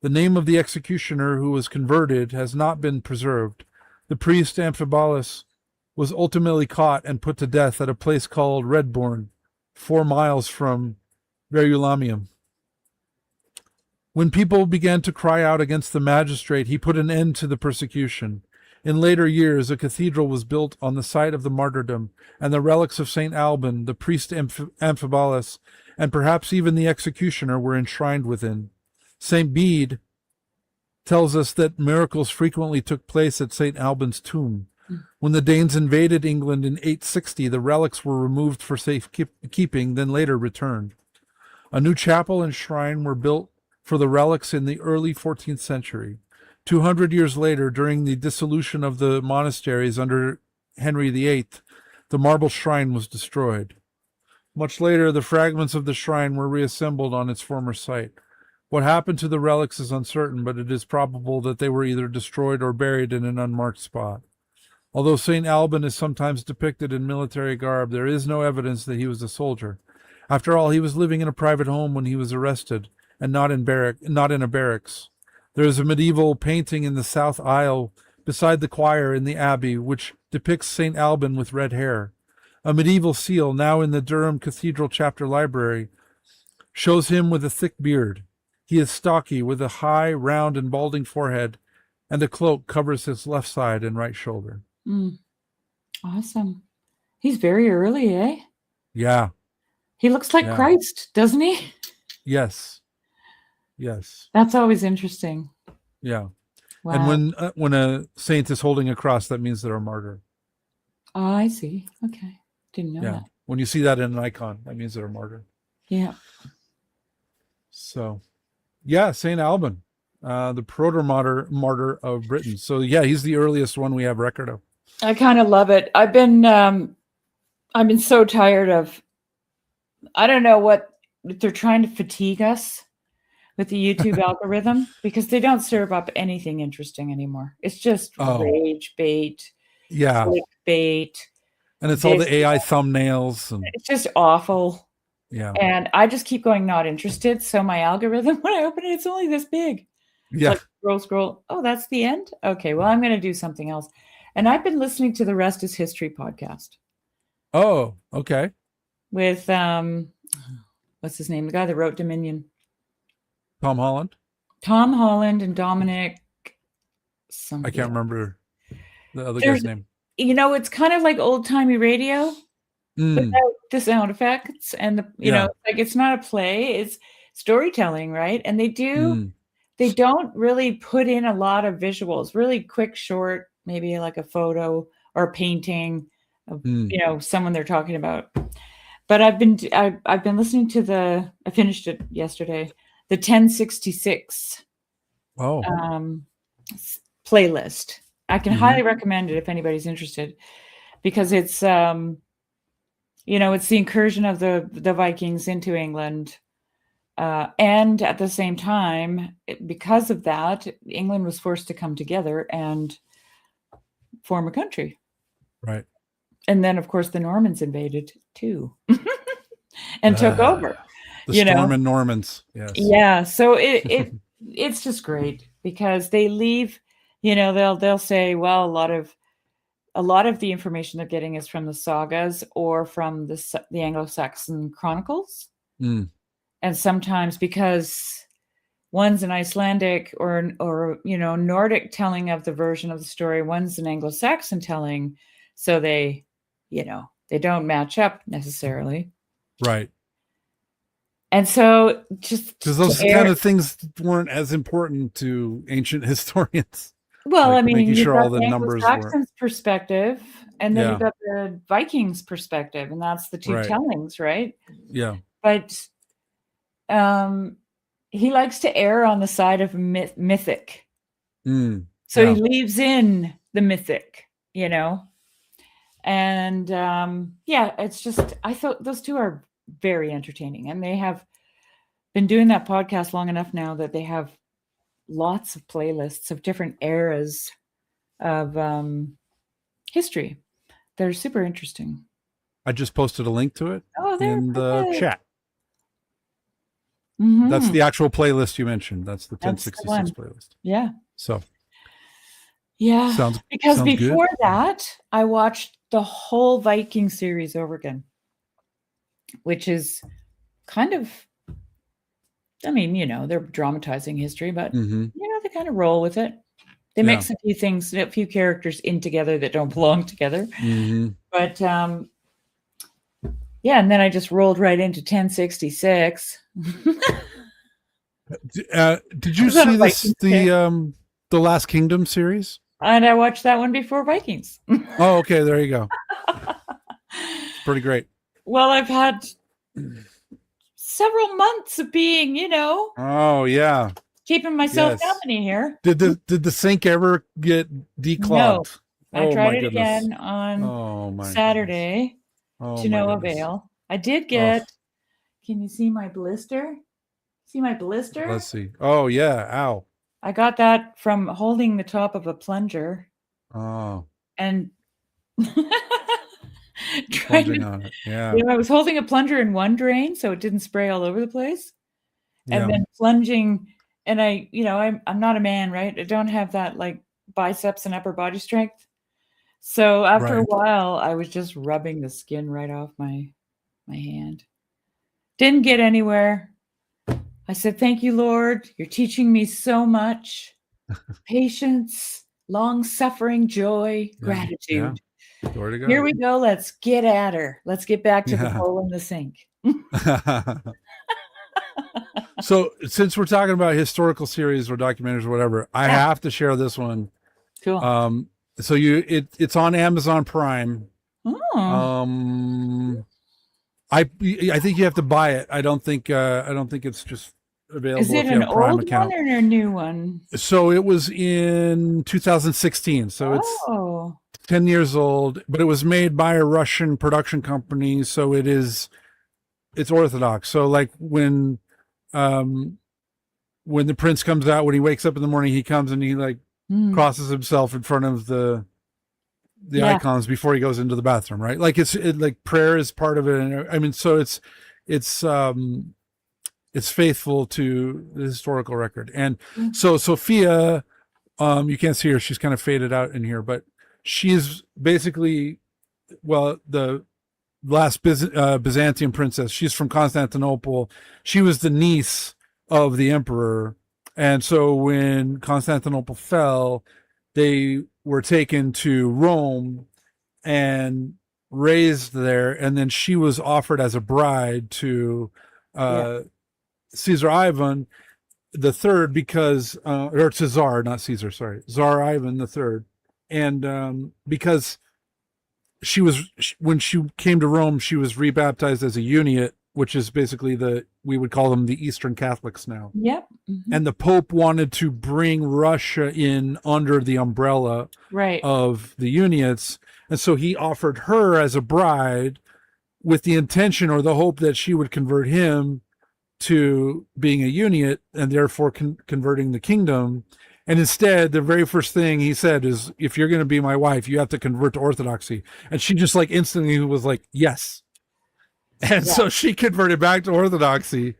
The name of the executioner who was converted has not been preserved. The priest Amphibalus was ultimately caught and put to death at a place called Redbourne, 4 miles from Verulamium. When people began to cry out against the magistrate, he put an end to the persecution. In later years, a cathedral was built on the site of the martyrdom, and the relics of St. Alban, the priest Amphibolus, and perhaps even the executioner were enshrined within. St. Bede tells us that miracles frequently took place at St. Alban's tomb. When the Danes invaded England in 860, the relics were removed for safekeeping, then later returned. A new chapel and shrine were built for the relics in the early 14th century. 200 years later, during the dissolution of the monasteries under Henry VIII, the marble shrine was destroyed. Much later, the fragments of the shrine were reassembled on its former site. What happened to the relics is uncertain, but it is probable that they were either destroyed or buried in an unmarked spot. Although St. Alban is sometimes depicted in military garb, there is no evidence that he was a soldier. After all, he was living in a private home when he was arrested, and not in a barracks. There is a medieval painting in the south aisle beside the choir in the abbey, which depicts St. Alban with red hair. A medieval seal, now in the Durham Cathedral Chapter Library, shows him with a thick beard. He is stocky, with a high, round, and balding forehead, and a cloak covers his left side and right shoulder. Awesome. He's very early, eh? Yeah. He looks like Christ, doesn't he? Yes. That's always interesting. Yeah. Wow. And when a saint is holding a cross, that means they're a martyr. Oh, I see. Okay. Didn't know that. When you see that in an icon, that means they're a martyr. Yeah. So, yeah, St. Alban, the protomartyr of Britain. So, yeah, he's the earliest one we have record of. I kind of love it. I've been so tired of, I don't know what they're trying to fatigue us with the YouTube algorithm, because they don't serve up anything interesting anymore. It's just rage bait, clickbait, and it's all the AI thumbnails, and it's just awful. Yeah, and I just keep going not interested. So my algorithm, when I open it, it's only this big. Yeah, like, scroll. Oh, that's the end. Okay, well, I'm going to do something else. And I've been listening to the Rest is History podcast. Oh, okay. With what's his name? The guy that wrote Dominion. Tom Holland and Dominic. I can't remember the other guy's name. You know, it's kind of like old timey radio without the sound effects and you know, like it's not a play, it's storytelling, right? And they don't really put in a lot of visuals, really quick, short, maybe like a photo or a painting of you know, someone they're talking about. But I've been listening to I finished it yesterday, the 1066 playlist. I can highly recommend it if anybody's interested, because it's you know, it's the incursion of the Vikings into England, and at the same time, because of that, England was forced to come together and form a country. Right. And then, of course, the Normans invaded too, and took over. The Stormin' Normans. Yes. Yeah. So it's just great, because they leave. You know, they'll say, well, a lot of the information they're getting is from the sagas or from the Anglo-Saxon chronicles, and sometimes because one's an Icelandic or you know, Nordic telling of the version of the story, one's an Anglo-Saxon telling, so they, you know, they don't match up necessarily, right? And so just because those kind of things weren't as important to ancient historians. Well, like I mean, you've got sure all the numbers Anglo-Saxon's perspective, and then you've got the Vikings' perspective, and that's the two tellings, right? Yeah. But he likes to err on the side of mythic. So he leaves in the mythic, you know? And it's just, I thought those two are very entertaining, and they have been doing that podcast long enough now that they have lots of playlists of different eras of history. They're super interesting. I just posted a link to it in the chat. Mm-hmm. That's the actual playlist you mentioned. That's the 1066 playlist. Yeah. So. Yeah. Sounds before good. that, I watched the whole Viking series over again, which is kind of I mean, they're dramatizing history, but Mm-hmm. they kind of roll with it. They Yeah. mix a few characters in together that don't belong together. Mm-hmm. But yeah, and then I just rolled right into 1066. Did I you was on a see this Viking kick, the Last Kingdom series? and I watched that one before Vikings. Oh, okay, there you go. It's pretty great. Well, I've had several months of being, Oh yeah, keeping myself yes. company here. Did the sink ever get No, declogged? I Oh tried my it goodness. again on Oh my goodness. Saturday Oh to my no goodness. avail. I did Oh, get, can you see my blister? See my blister? let's see. Oh yeah. Ow. I got that from holding the top of a plunger Oh, and trying plunging to, on it. Yeah. I was holding a plunger in one drain so it didn't spray all over the place, and Yeah. then plunging. And I'm not a man, right? I don't have that like biceps and upper body strength. So after a Right. while, I was just rubbing the skin right off my hand. Didn't get anywhere. I said, "Thank you, Lord. You're teaching me so much. Patience, long suffering, joy, Yeah. Yeah. gratitude. Glory to Here God. we go. Let's get at her. Let's get back to the Yeah. bowl in the sink." So since we're talking about historical series or documentaries or whatever, I Yeah, have to share this one. cool. So it's on Amazon Prime. Oh, Um, I think you have to buy it. I don't think it's just is available it if you an have a Prime old one account. or a new one? So it was in 2016. So it's Oh, 10 years old, but it was made by a Russian production company. So it's Orthodox. So like um, when the prince comes out, when he wakes up in the morning, he comes and he like crosses himself in front of the yeah. icons before he goes into the bathroom, right? Like like prayer is part of it. And I mean, so it's it's faithful to the historical record. And so Sophia, you can't see her, she's kind of faded out in here, but she's basically, well, the last Byzantium princess. She's from Constantinople. She was the niece of the emperor. And so when Constantinople fell, they were taken to Rome and raised there. And then she was offered as a bride to Yeah. Caesar Ivan the third because, or to Czar, not Caesar, sorry, Czar Ivan the third. And because she was, when she came to Rome, she was rebaptized as a Uniate, which is basically we would call them the Eastern Catholics now. Yep. And the Pope wanted to bring Russia in under the umbrella Right. of the Uniates. And so he offered her as a bride with the intention or the hope that she would convert him to being a Uniate and therefore converting the kingdom. And instead, the very first thing he said is, if you're going to be my wife, you have to convert to Orthodoxy. And she just like instantly was like, yes. And Yeah. so she converted back to Orthodoxy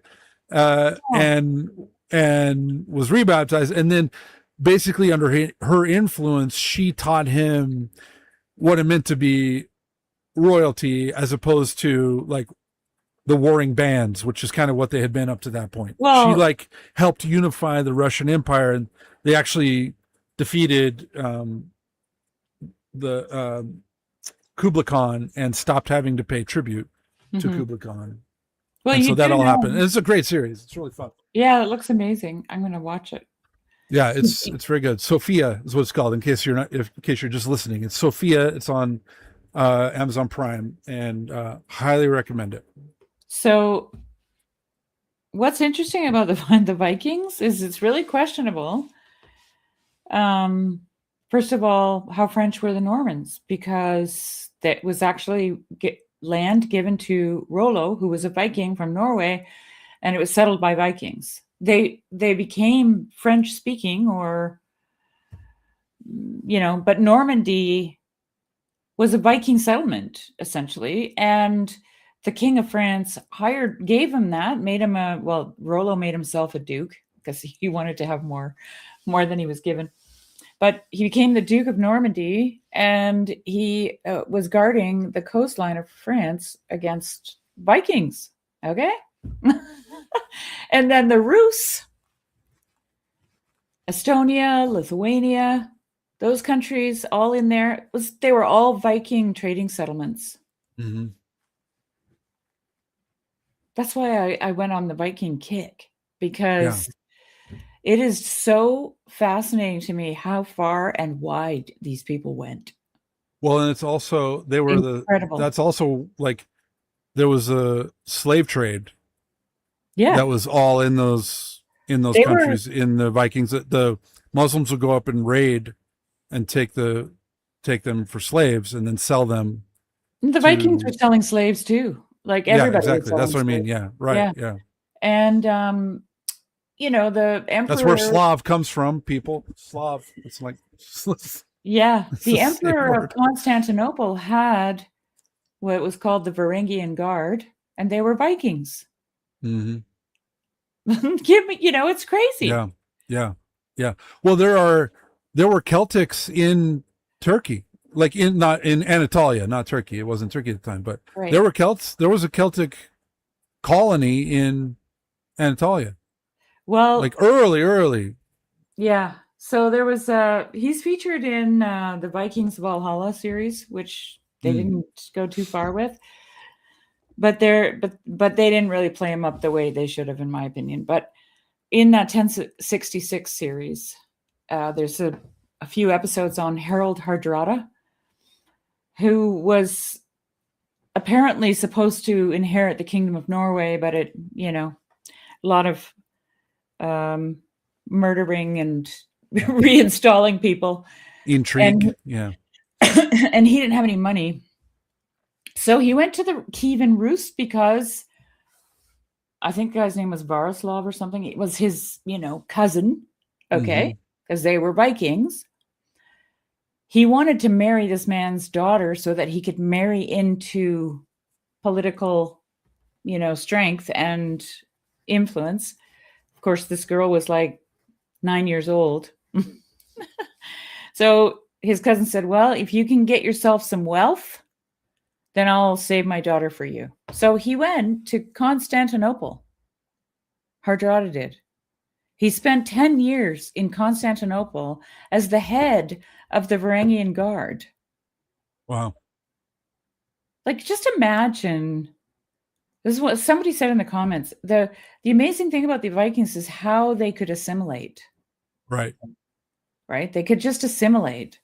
and was rebaptized. And then basically under her influence, she taught him what it meant to be royalty as opposed to like the warring bands, which is kind of what they had been up to that point. She like helped unify the Russian Empire, and they actually defeated the Kublai Khan and stopped having to pay tribute to Kublai Khan. Well, and you so that do all know. happened. And it's a great series. It's really fun. Yeah, it looks amazing. I'm going to watch it. Yeah, it's very good. Sophia is what it's called. In case you're just listening, it's Sophia. It's on Amazon Prime, and highly recommend it. So, what's interesting about the Vikings is it's really questionable. First of all, how French were the Normans, because that was actually land given to Rollo, who was a Viking from Norway, and it was settled by Vikings. They became French speaking, or but Normandy was a Viking settlement essentially, and the King of France gave him that, made him Rollo made himself a duke because he wanted to have more than he was given. But he became the Duke of Normandy, and he was guarding the coastline of France against Vikings. Okay? And then the Rus, Estonia, Lithuania, those countries all in there, they were all Viking trading settlements. Mm-hmm. That's why I went on the Viking kick, because it is so fascinating to me how far and wide these people went. Well, and it's also, Incredible. that's also like, there was a slave trade. Yeah. That was all in those countries, in the Vikings. The Muslims would go up and raid and take them for slaves and then sell them. The Vikings were selling slaves too. Like everybody was exactly. selling That's what slaves. I mean. Yeah, right. Yeah. And the emperor. That's where Slav comes from. People, Slav. It's like, the emperor of Constantinople had what was called the Varangian Guard, and they were Vikings. Mm-hmm. It's crazy. Yeah. Well, there were Celtics in Turkey, like not in Anatolia, not Turkey. It wasn't Turkey at the time, but there were Celts. There was a Celtic colony in Anatolia. Well, like early. Yeah. So there was he's featured in the Vikings Valhalla series, which they didn't go too far with. But they didn't really play him up the way they should have, in my opinion. But in that 1066 series, there's a few episodes on Harold Hardrada, who was apparently supposed to inherit the Kingdom of Norway, but a lot of murdering and reinstalling people. Intrigue. And he didn't have any money. So he went to the Kievan Rus because I think the guy's name was Varislav or something. It was his, cousin. Okay. Because they were Vikings. He wanted to marry this man's daughter so that he could marry into political, strength and influence. Of course, this girl was like 9 years old. So his cousin said, well, if you can get yourself some wealth, then I'll save my daughter for you. So he went to Constantinople. Hardrada did. He spent 10 years in Constantinople as the head of the Varangian Guard. Wow. Like, just imagine. This is what somebody said in the comments. The amazing thing about the Vikings is how they could assimilate. Right. They could just assimilate.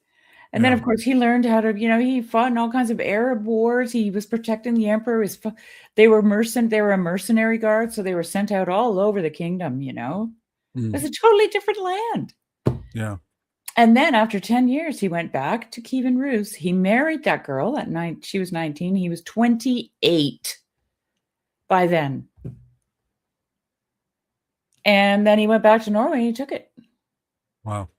And then, of course, he learned how to, he fought in all kinds of Arab wars. He was protecting the emperor. They were a mercenary guard, so they were sent out all over the kingdom, It was a totally different land. Yeah. And then after 10 years, he went back to Kievan Rus. He married that girl at 9. She was 19. He was 28 by then. And then he went back to Norway and he took it. Wow.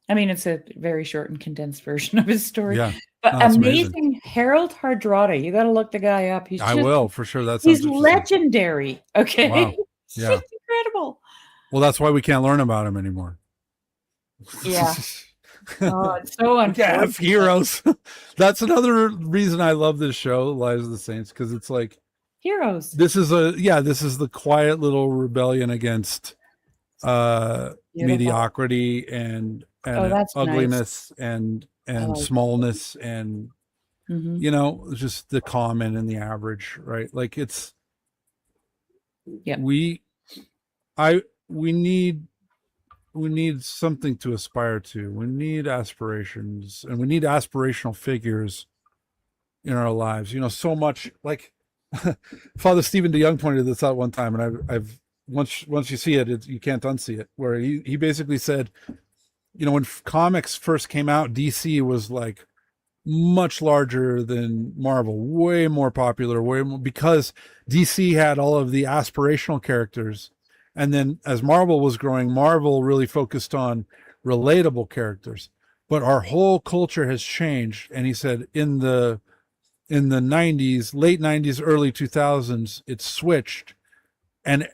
I mean, it's a very short and condensed version of his story. Yeah. But amazing. Harold Hardrada. You got to look the guy up. I will, for sure. He's legendary. Okay. Wow. Yeah. It's incredible. Well, that's why we can't learn about him anymore. Yeah. Oh, it's so unfortunate. We have heroes. That's another reason I love this show, Lives of the Saints, because it's like heroes. This is the quiet little rebellion against mediocrity and ugliness nice. and smallness and just the common and the average, right? Like it's we need something to aspire to. We need aspirations, and we need aspirational figures in our lives. So much, like Father Stephen DeYoung pointed this out one time, and I've once you see it, you can't unsee it. Where he basically said, when comics first came out, DC was like much larger than Marvel, way more popular, way more, because DC had all of the aspirational characters. And then as Marvel was growing, Marvel really focused on relatable characters. But our whole culture has changed. And he said in the 90s, late 90s, early 2000s, it switched. And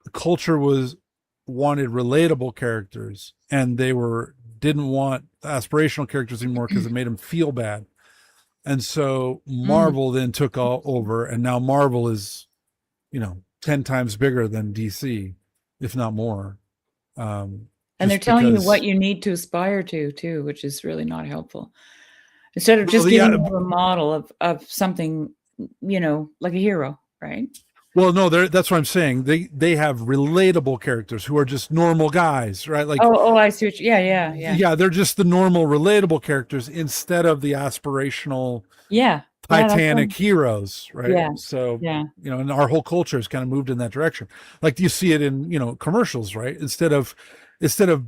the culture wanted relatable characters. And they didn't want aspirational characters anymore because it made them feel bad. And so Marvel then took all over. And now Marvel is 10 times bigger than DC, if not more. And they're Just telling you what because, you need to aspire to too, which is really not helpful. Instead of well, just giving you a model of something, like a hero, right? well, no, that's what I'm saying. They have relatable characters who are just normal guys, right? Like, Oh, I see what yeah. yeah, they're just the normal relatable characters instead of the aspirational Yeah. Yeah, that's Titanic right. heroes, right? Yeah. So, Yeah. and our whole culture has kind of moved in that direction. Like you see it in, commercials, right? Instead of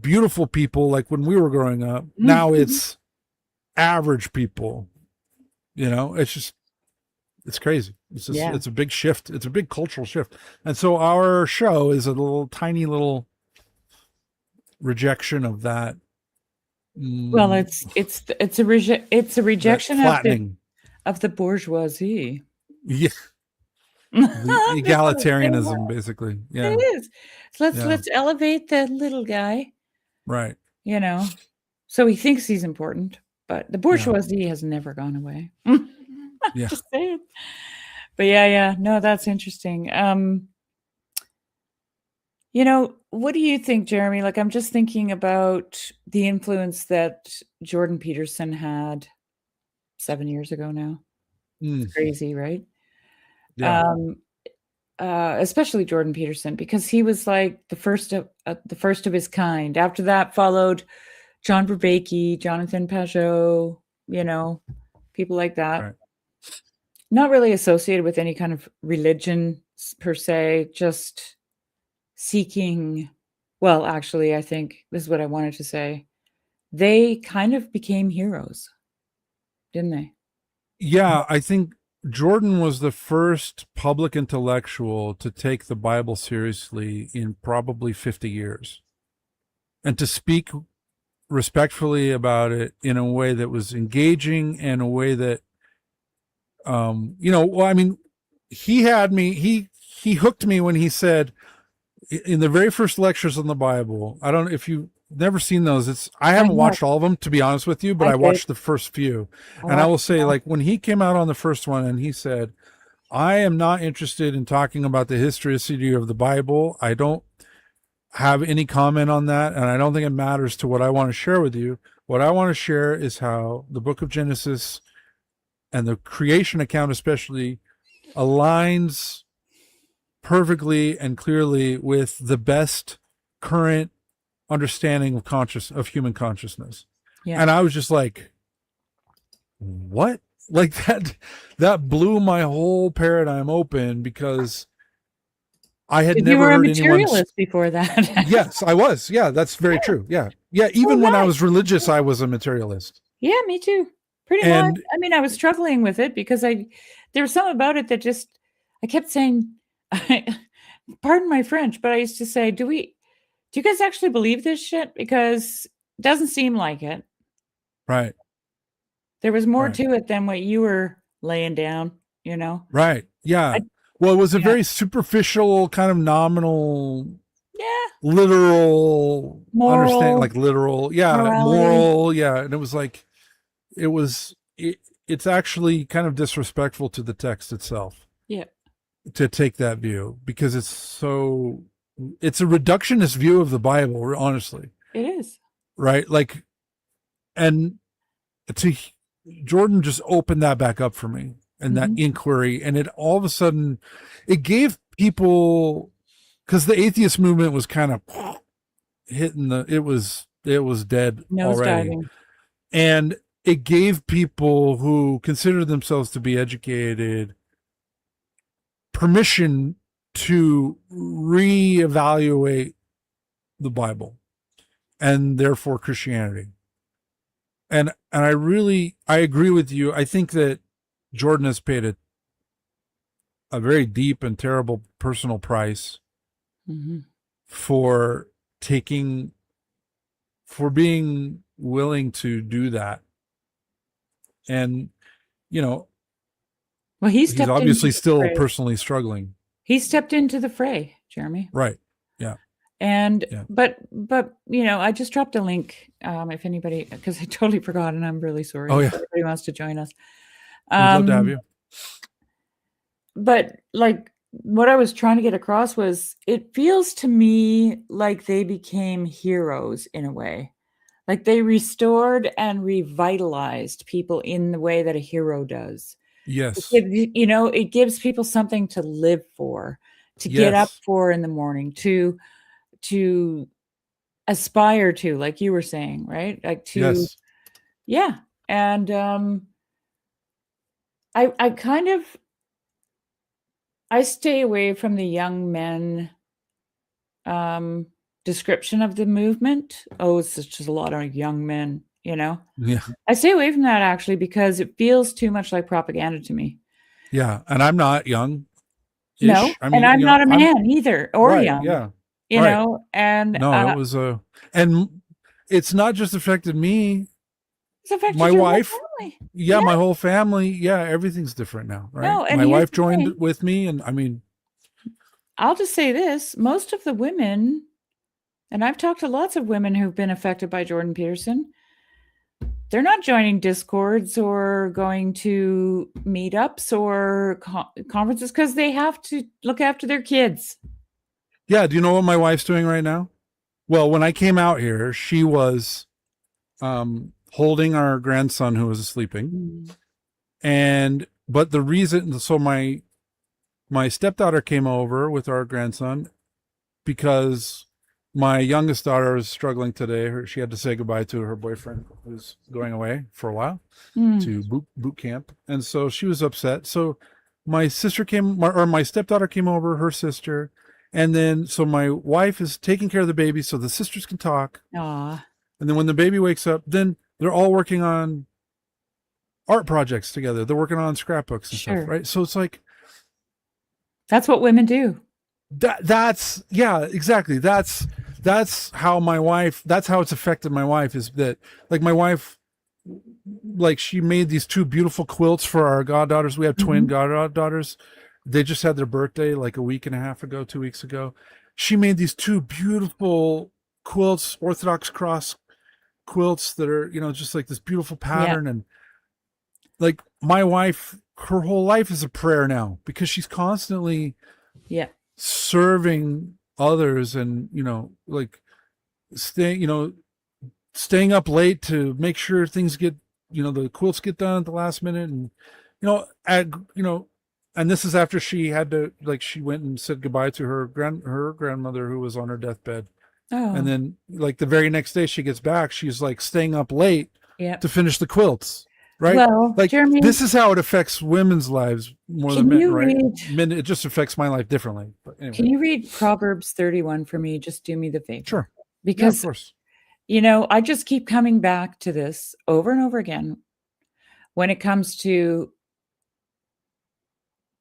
beautiful people like when we were growing up, now Mhm. it's average people. It's crazy. Yeah. It's a big shift. It's a big cultural shift. And so our show is a little tiny little rejection of that. Well, Mm, it's a that rejection flattening. of the bourgeoisie. Yeah. The That's what it's egalitarianism, about. basically. Yeah. It is. So Yeah. let's elevate the little guy, Right. you know. So he thinks he's important, but the Yeah. bourgeoisie has never gone away. Yeah. Just saying. But yeah. No, that's interesting. What do you think, Jeremy? Like, I'm just thinking about the influence that Jordan Peterson had 7 years ago now. It's Mm, crazy, right? yeah. Um, especially Jordan Peterson, because he was like the first of his kind. After that followed John Vervaeke, Jonathan Pajot, people like that. Right. Not really associated with any kind of religion per se, just seeking. Well, actually, I think this is what I wanted to say. They kind of became heroes, didn't they? Yeah. I think Jordan was the first public intellectual to take the Bible seriously in probably 50 years and to speak respectfully about it in a way that was engaging and a way that, well, I mean, he hooked me when he said, in the very first lectures on the Bible, I don't know if you've never seen those. I I haven't have. watched all of them, to be honest with you, but I I did. watched the first few. I And I watched will them say, all. like, when he came out on the first one and he said, I am not interested in talking about the historicity of the Bible. I don't have any comment on that, and I don't think it matters to what I want to share with you. What I want to share is how the book of Genesis and the creation account especially aligns perfectly and clearly with the best current understanding of human consciousness. Yeah. And I was just like, what? Like that blew my whole paradigm open because I had But you never were a heard anyone. materialist before that. Yes, I was. Yeah, that's very true. Yeah. Yeah, So even when was I I. was religious I was a materialist. Yeah, me too. Pretty much. And I mean, I was struggling with it because there was something about it that just I kept saying, pardon my French, but I used to say, do you guys actually believe this shit? Because it doesn't seem like it. right, There was more right. to it than what you were laying down, you know? Right. I Yeah. Well, it was a Yeah. very superficial kind of nominal Yeah. literal understand, Moral, like literal, yeah, morality. moral, yeah. And it was like it was it's actually kind of disrespectful to the text itself Yeah. to take that view because it's a reductionist view of the Bible, honestly. It is. Right? Like, and to Jordan just opened that back up for me and that Mhm. inquiry, and it all of a sudden it gave people, because the atheist movement was kind of hitting it was dead already, Nosediving. and it gave people who consider themselves to be educated permission to reevaluate the Bible and therefore Christianity. And I agree with you. I think that Jordan has paid a very deep and terrible personal price Mhm. for taking for being willing to do that. And you know, Well, he he's stepped into obviously the still fray. personally struggling. He stepped into the fray, Jeremy. Right. Yeah. And Yeah. but I just dropped a link, if anybody, because I totally forgot, and I'm really sorry Oh if yeah. anybody wants to join us. We'd love to have you. But like what I was trying to get across was it feels to me like they became heroes in a way. Like they restored and revitalized people in the way that a hero does. Yes. It gives people something to live for, to get up Yes. for in the morning, to aspire to, like you were saying, right? Like to, Yes. yeah. And I kind of I stay away from the young men um description of the movement. Oh, it's just a lot of young men, you know. Yeah. I stay away from that actually because it feels too much like propaganda to me. Yeah. And I'm not young No, ish. I and mean, I'm not a I'm man either or right. young, Yeah. Right. and No, it was and it's not just affected me, it's affected my your whole wife. family. Yeah. Yeah, My whole family. Yeah. Everything's different now. Right. no, and My here's wife the joined thing. with me. And I mean, I'll just say this, most of the women, and I've talked to lots of women who've been affected by Jordan Peterson, they're not joining discords or going to meetups or conferences because they have to look after their kids. yeah. Do you know what my wife's doing right now? Well, when I came out here, she was holding our grandson who was sleeping. Mm. And, but the reason, so my stepdaughter came over with our grandson because my youngest daughter is struggling today. She had to say goodbye to her boyfriend who's going away for a while Mm. to boot camp. And so she was upset. So my sister my stepdaughter came over, her sister. And then, so my wife is taking care of the baby so the sisters can talk. Aw, And then when the baby wakes up, then they're all working on art projects together. They're working on scrapbooks and stuff, sure. right? So it's like, That's what women do. that's yeah, exactly. That's how my wife, that's how it's affected my wife, is that like my wife, like she made these two beautiful quilts for our goddaughters. We have twin Mhm. goddaughters. They just had their birthday like a week and a half ago, 2 weeks ago. She made these two beautiful quilts, Orthodox cross quilts that are, just like this beautiful Yeah, pattern. And like my wife, her whole life is a prayer now because she's constantly yeah, serving others and, like staying up late to make sure things get, the quilts get done at the last minute. And, at, and this is after she had to, like, she went and said goodbye to her grandmother who was on her deathbed. And oh, then like the very next day she gets back, she's like staying up late yeah. to finish the quilts. Right. Well, Like Jeremy, this is how it affects women's lives more than can men. you Right. read Men, it just affects my life differently. But can anyway, you read Proverbs 31 for me? Just do me the favor. sure. Yeah, of Because, course. I just keep coming back to this over and over again when it comes to,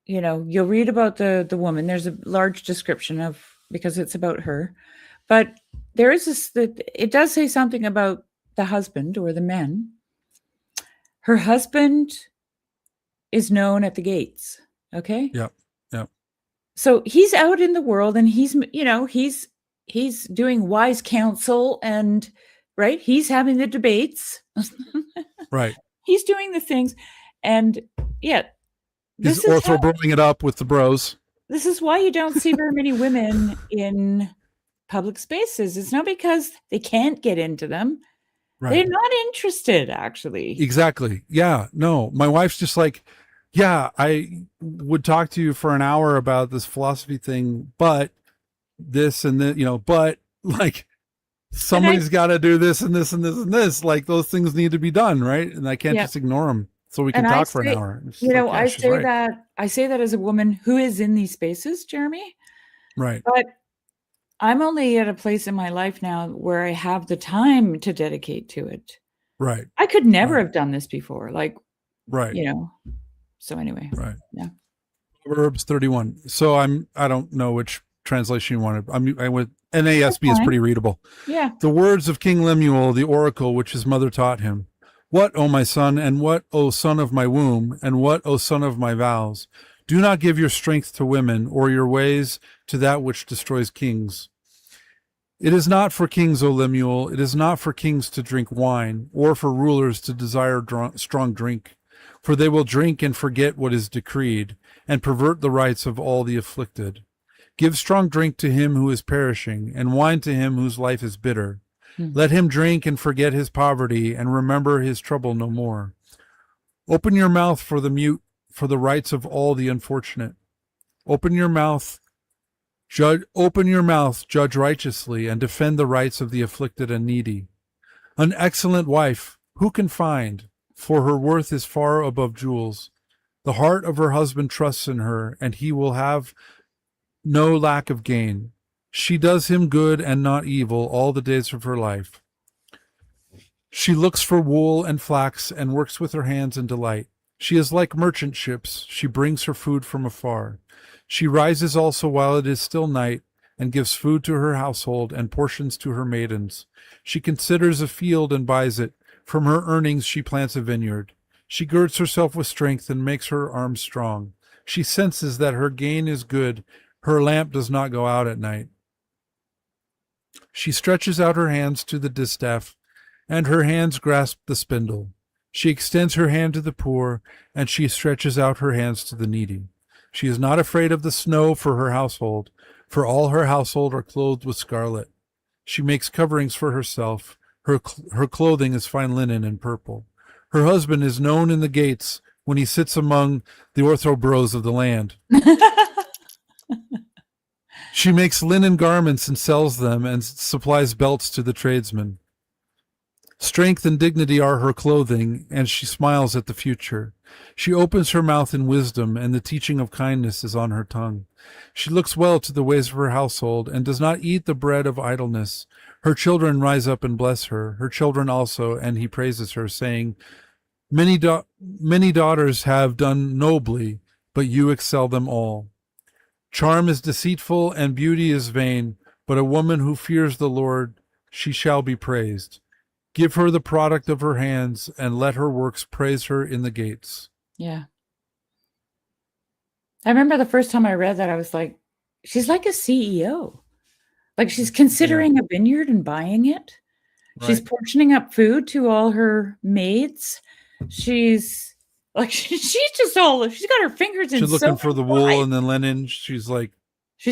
you'll read about the woman. There's a large description of because it's about her. But there is this that it does say something about the husband or the men. Her husband is known at the gates. Okay. Yeah. Yeah. So he's out in the world and he's doing wise counsel and right, he's having the debates. Right. He's doing the things. And yeah, He's this is how ortho it up with the bros. this is why you don't see very many women in public spaces. It's not because they can't get into them. Right. They're not interested, actually. Exactly. Yeah. No, my wife's just like, yeah, I would talk to you for an hour about this philosophy thing, but this and that, but like And I, somebody's got to do this and this and this and this. Like those things need to be done. Right. And I can't yeah, just ignore them so we can and I talk for an say, hour. It's just like, yeah, I she's say right. that as a woman who is in these spaces, Jeremy, Right. but I'm only at a place in my life now where I have the time to dedicate to it. Right. I could never Right. have done this before. Like, Right. So anyway. Right. Yeah. Proverbs 31. So I don't know which translation you wanted. I went NASB is Fine. pretty readable. Yeah. The words of King Lemuel, the oracle which his mother taught him. What, O my son, and what, O son of my womb, and what, O son of my vows? Do not give your strength to women, or your ways to that which destroys kings. It is not for kings, O Lemuel, it is not for kings to drink wine, or for rulers to desire strong drink, for they will drink and forget what is decreed, and pervert the rights of all the afflicted. Give strong drink to him who is perishing, and wine to him whose life is bitter. Let him drink and forget his poverty, and remember his trouble no more. Open your mouth for the mute, for the rights of all the unfortunate. Open your mouth, judge righteously, and defend the rights of the afflicted and needy. An excellent wife, who can find? For her worth is far above jewels. The heart of her husband trusts in her, and he will have no lack of gain. She does him good and not evil all the days of her life. She looks for wool and flax and works with her hands in delight. She is like merchant ships. She brings her food from afar. She rises also while it is still night and gives food to her household and portions to her maidens. She considers a field and buys it. From her earnings she plants a vineyard. She girds herself with strength and makes her arms strong. She senses that her gain is good. Her lamp does not go out at night. She stretches out her hands to the distaff, and her hands grasp the spindle. She extends her hand to the poor, and she stretches out her hands to the needy. She is not afraid of the snow for her household, for all her household are clothed with scarlet. She makes coverings for herself. Her clothing is fine linen and purple. Her husband is known in the gates when he sits among the orthobros of the land. She makes linen garments and sells them and supplies belts to the tradesmen. Strength and dignity are her clothing, and she smiles at the future. She opens her mouth in wisdom, and the teaching of kindness is on her tongue. She looks well to the ways of her household, and does not eat the bread of idleness. Her children rise up and bless her, her children also, and he praises her, saying, Many daughters have done nobly, but you excel them all. Charm is deceitful, and beauty is vain, but a woman who fears the Lord, she shall be praised. Give her the product of her hands, and let her works praise her in the gates. Yeah. I remember the first time I read that, I was like, she's like a CEO. Like, she's considering a vineyard and buying it. Right. She's portioning up food to all her maids. She's like, she's got her fingers in. She's looking for the wool and the linen. She's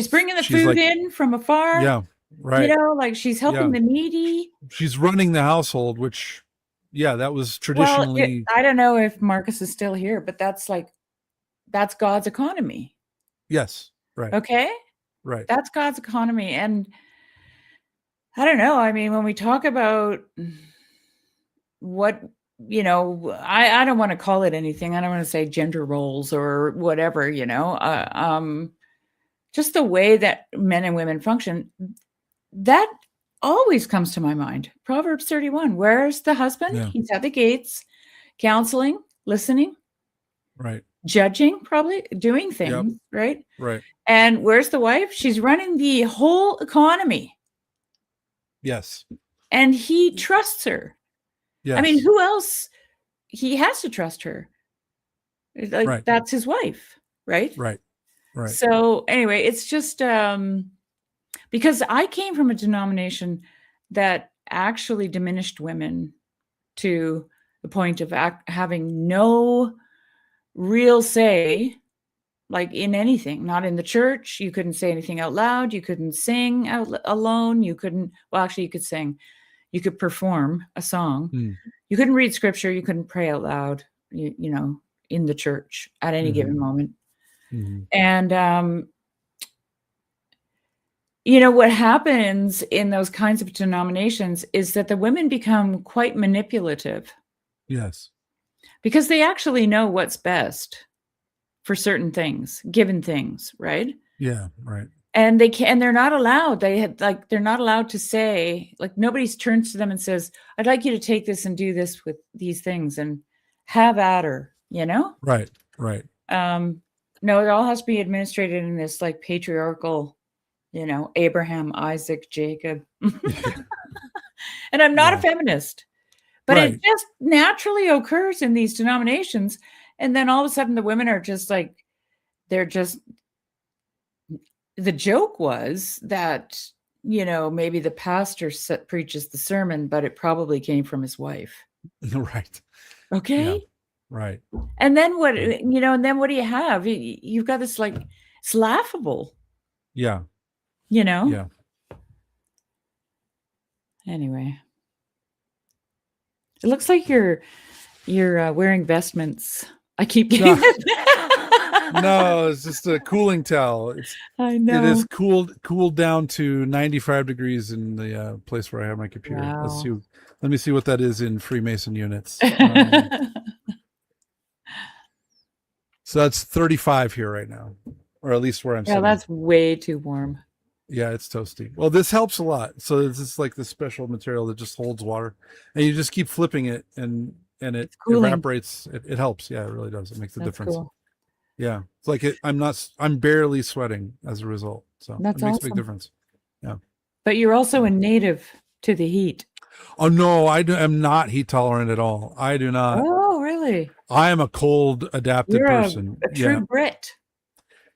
bringing the food in from afar. Yeah. Right. You know, like she's helping the needy. She's running the household, which, that was traditionally. Well, I don't know if Marcus is still here, but that's God's economy. Yes. Right. Okay. Right. That's God's economy. And I don't know. I mean, when we talk about what, I don't want to call it anything. I don't want to say gender roles or whatever, just the way that men and women function. That always comes to my mind. Proverbs 31. Where's the husband? Yeah. He's at the gates, counseling, listening, right, judging, probably doing things, right. And where's the wife? She's running the whole economy. Yes. And he trusts her. Yes. I mean, who else? He has to trust her. Like, that's his wife, right? Right. So anyway, it's just because I came from a denomination that actually diminished women to the point of having no real say, like in anything, not in the church. You couldn't say anything out loud. You couldn't sing out alone. You couldn't, well, actually you could sing. You could perform a song. You couldn't read scripture. You couldn't pray out loud, in the church at any given moment. And, what happens in those kinds of denominations is that the women become quite manipulative. Yes. Because they actually know what's best for certain things, given things, right? Yeah, right. And they're not allowed. They're not allowed to say, like, nobody turns to them and says, I'd like you to take this and do this with these things and have at her, Right. No, it all has to be administrated in this like patriarchal, Abraham, Isaac, Jacob. And I'm not a feminist, but it just naturally occurs in these denominations. And then all of a sudden the women are just like, the joke was that, maybe the pastor preaches the sermon, but it probably came from his wife. Right. Okay. Right. And then what, and then what do you have? You've got this, like, it's laughable. Yeah. Yeah. Anyway. It looks like you're wearing vestments. I keep getting that. No, it's just a cooling towel. I know. It is cooled down to 95 degrees in the place where I have my computer. Wow. Let me see what that is in Freemason units. So that's 35 here right now, or at least where I'm sitting. That's way too warm. Yeah, it's toasty. Well, this helps a lot. So this is like this special material that just holds water, and you just keep flipping it, and it evaporates. It helps. Yeah, it really does. It makes a difference. Cool. Yeah, it's like I'm barely sweating as a result. So it makes a big difference. Yeah. But you're also a native to the heat. Oh no, I'm not heat tolerant at all. I do not. Oh, really? I am a cold adapted person. A true Brit.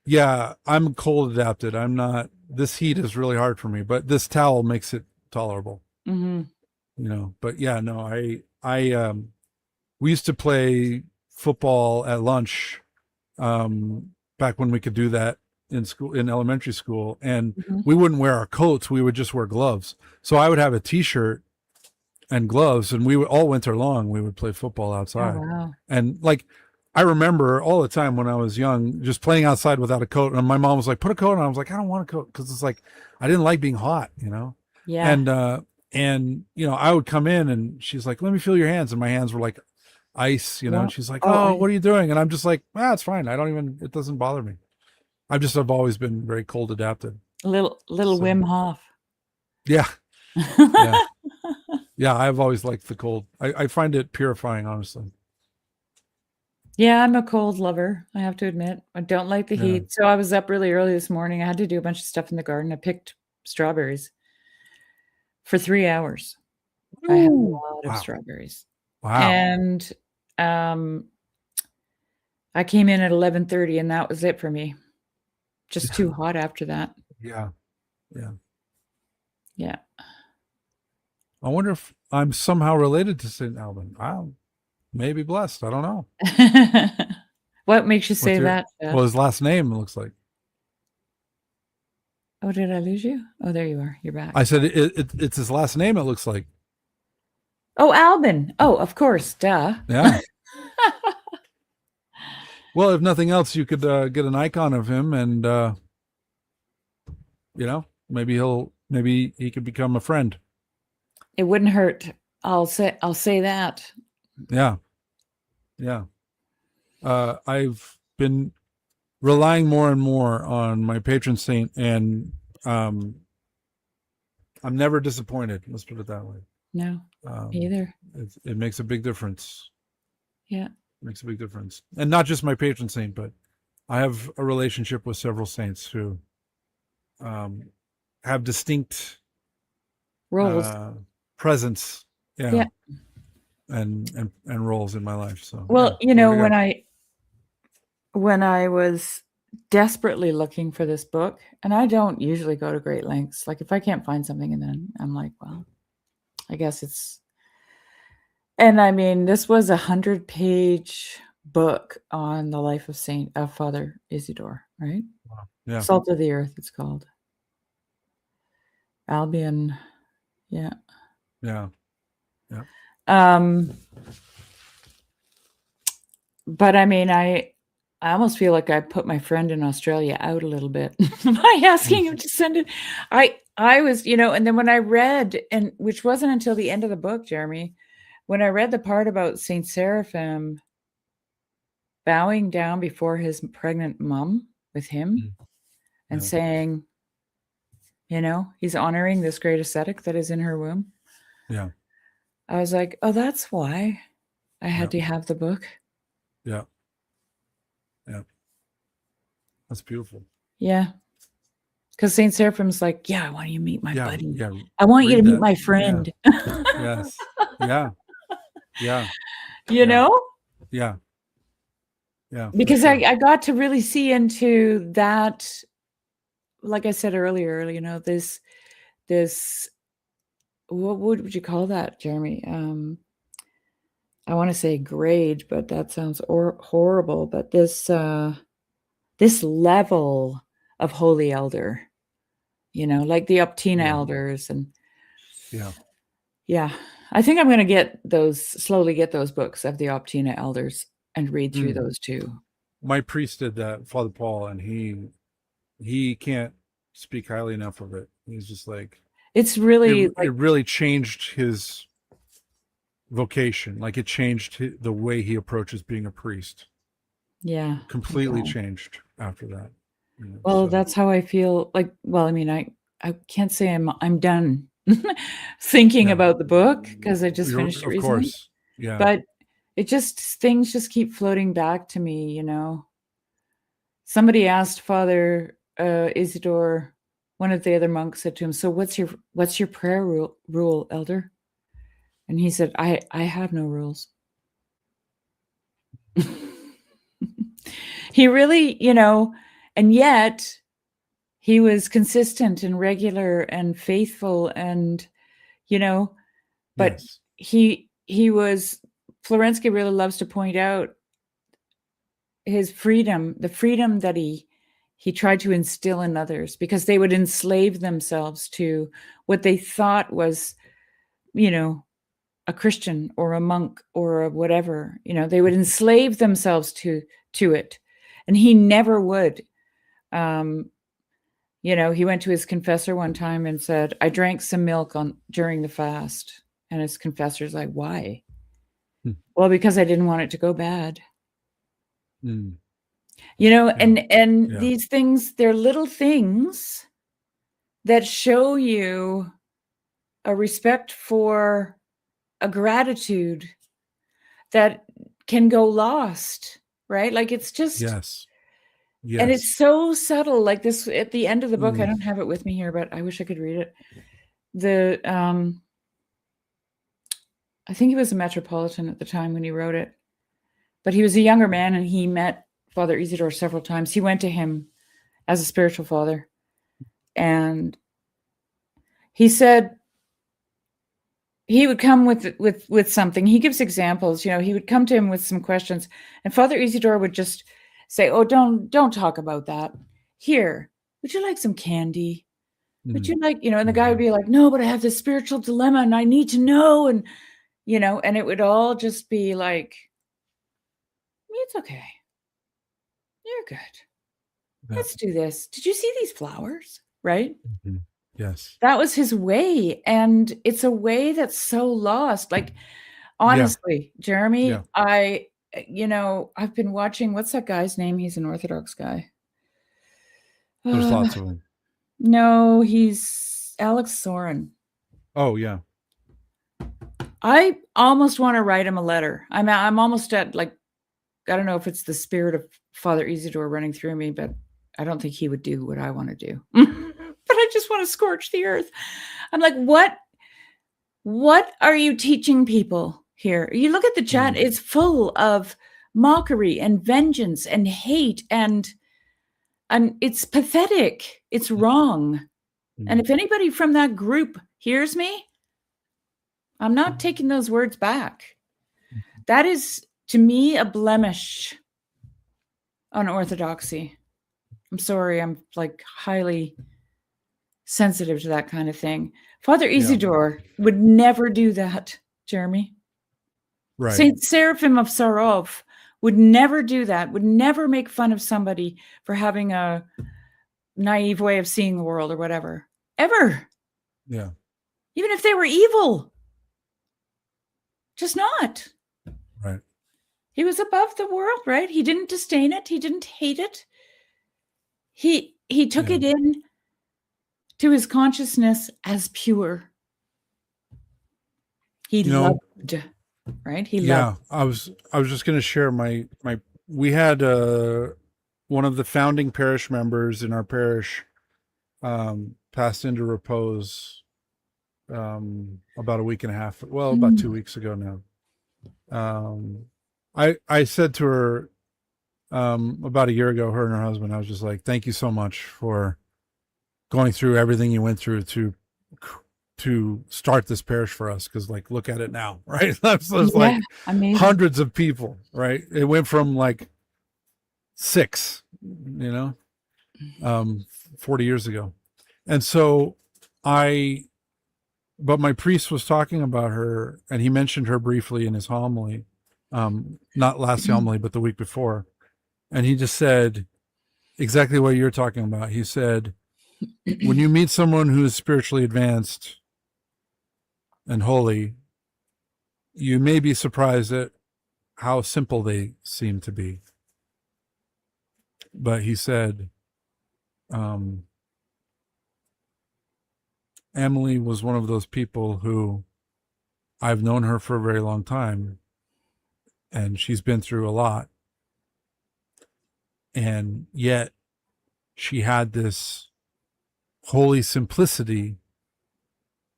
Yeah, I'm cold adapted. I'm not. This heat is really hard for me, but this towel makes it tolerable. But yeah, no, we used to play football at lunch, back when we could do that in elementary school, and we wouldn't wear our coats. We would just wear gloves. So I would have a t-shirt and gloves, and we would all winter long, we would play football outside. Oh, wow. And like, I remember all the time when I was young, just playing outside without a coat. And my mom was like, put a coat on. I was like, I don't want a coat. Cause it's like, I didn't like being hot, Yeah. And, I would come in and she's like, let me feel your hands. And my hands were like ice, and she's like, oh, what are you doing? And I'm just like, it's fine. It doesn't bother me. I've always been very cold adapted. Little Wim Hof. Yeah. Yeah. Yeah. I've always liked the cold. I find it purifying, honestly. Yeah, I'm a cold lover, I have to admit. I don't like the heat. So I was up really early this morning. I had to do a bunch of stuff in the garden. I picked strawberries for 3 hours. I had a lot of strawberries. Wow. And I came in at 11:30, and that was it for me. Just too hot after that. Yeah. Yeah. Yeah. I wonder if I'm somehow related to St. Alban. I'm maybe blessed. I don't know. What makes you say that? Well, his last name, it looks like. Oh, did I lose you? Oh, there you are. You're back. I said it's his last name, it looks like. Oh, Alban. Oh, of course. Duh. Yeah. Well, if nothing else, you could get an icon of him, and maybe he could become a friend. It wouldn't hurt. I'll say that. Yeah. Yeah. I've been relying more and more on my patron saint, and I'm never disappointed. Let's put it that way. No, either. It makes a big difference. Yeah. It makes a big difference. And not just my patron saint, but I have a relationship with several saints who have distinct roles, presence. Yeah. And roles in my life. So, well, when I was desperately looking for this book, and I don't usually go to great lengths. Like, if I can't find something, and then I'm like, well, I guess it's, and I mean, this was 100-page book on the life of Father Isidore, right? Wow. Yeah. Salt of the Earth, it's called. Alban. Yeah. Yeah. Yeah. But I mean, I almost feel like I put my friend in Australia out a little bit by asking him to send it. I was, and then when I read, and which wasn't until the end of the book, Jeremy, when I read the part about Saint Seraphim bowing down before his pregnant mom with him and saying, he's honoring this great ascetic that is in her womb. Yeah. I was like, oh, that's why I had to have the book. Yeah. Yeah. That's beautiful. Yeah. Because Saint Seraphim's like, I want you to meet my buddy. Yeah. I want you to meet my friend. Yeah. Yes. Yeah. Yeah. You know? Yeah. Yeah. Because sure. I got to really see into that, like I said earlier, this what would you call that, Jeremy? I want to say grade, but that sounds horrible. But this level of holy elder, like the Optina elders, and yeah, I think I'm going to slowly get those books of the Optina elders and read through those too. My priest did that, Father Paul, and he can't speak highly enough of it. He's just like, it's really it really changed his vocation. Like, it changed the way he approaches being a priest. Yeah, completely changed after that. Well, that's how I feel. Like, well, I mean, I can't say I'm done thinking about the book because I just finished it recently. Of course, yeah. But things just keep floating back to me. Somebody asked Father Isidore. One of the other monks said to him, "So what's your prayer rule, Elder?" And he said, "I have no rules." He really, and yet he was consistent and regular and faithful, and but he was, Florensky really loves to point out his freedom, the freedom that he tried to instill in others, because they would enslave themselves to what they thought was, a Christian or a monk or a whatever. They would enslave themselves to it, and he never would. He went to his confessor one time and said, "I drank some milk during the fast." And his confessor's like, "Why?" Well, because I didn't want it to go bad. And these things, they're little things that show you a respect for a gratitude that can go lost, right? Like, it's just, yes. And it's so subtle, like this at the end of the book. I don't have it with me here, but I wish I could read it. I think he was a metropolitan at the time when he wrote it, but he was a younger man, and he met Father Isidore several times. He went to him as a spiritual father, and he said he would come with something. He gives examples. He would come to him with some questions, and Father Isidore would just say, "Oh, don't talk about that. Here, would you like some candy? Would you like, and the guy would be like, "No, but I have this spiritual dilemma and I need to know." And, and it would all just be like, "It's okay. You're good. Let's do this. Did you see these flowers?" Right? Yes. That was his way. And it's a way that's so lost. Like, honestly, Jeremy, I've been watching, what's that guy's name? He's an Orthodox guy. There's lots of them. No, he's Alex Soren. Oh, yeah. I almost want to write him a letter. I'm almost at, like, I don't know if it's the spirit of Father Isidore running through me, but I don't think he would do what I want to do. But I just want to scorch the earth. I'm like, what are you teaching people here? You look at the chat, it's full of mockery and vengeance and hate, and it's pathetic. It's wrong. And if anybody from that group hears me, I'm not taking those words back. That is, to me, a blemish on orthodoxy. I'm sorry, I'm like highly sensitive to that kind of thing. Father Isidore would never do that, Jeremy. Right. Saint Seraphim of Sarov would never do that, would never make fun of somebody for having a naive way of seeing the world or whatever. Ever. Yeah. Even if they were evil. Just not. Right. He was above the world, right? He didn't disdain it. He didn't hate it. He took it in to his consciousness as pure. He loved, right? He loved. I was just going to share we had one of the founding parish members in our parish passed into repose about a week and a half, about 2 weeks ago now. I said to her about a year ago, her and her husband, I was just like, "Thank you so much for going through everything you went through to to start this parish for us, because like look at it now, right? There's like amazing. Hundreds of people, right? It went from like 6, 40 years ago. And so but my priest was talking about her, and he mentioned her briefly in his homily, not last homily, but the week before. And he just said exactly what you're talking about. He said, when you meet someone who is spiritually advanced and holy, you may be surprised at how simple they seem to be. But he said, Emily was one of those people who I've known her for a very long time, and she's been through a lot. And yet she had this holy simplicity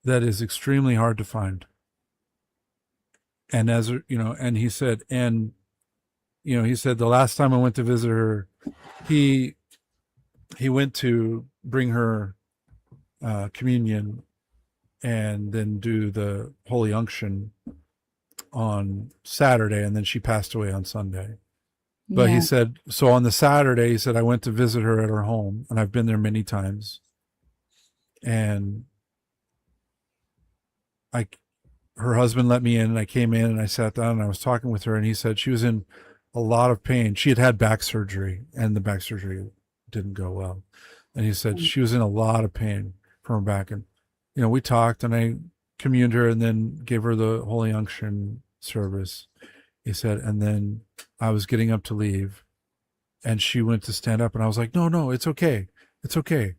that is extremely hard to find. And and he said, the last time I went to visit her, he went to bring her communion and then do the holy unction on Saturday, and then she passed away on Sunday. But he said, so on the Saturday, he said, I went to visit her at her home, and I've been there many times. And her husband let me in, and I came in and I sat down and I was talking with her, and he said she was in a lot of pain. She had back surgery, and the back surgery didn't go well. And he said she was in a lot of pain from her back. And, we talked, and I communed her and then gave her the holy unction service. He said, and then I was getting up to leave, and she went to stand up, and I was like, no, it's okay. It's okay.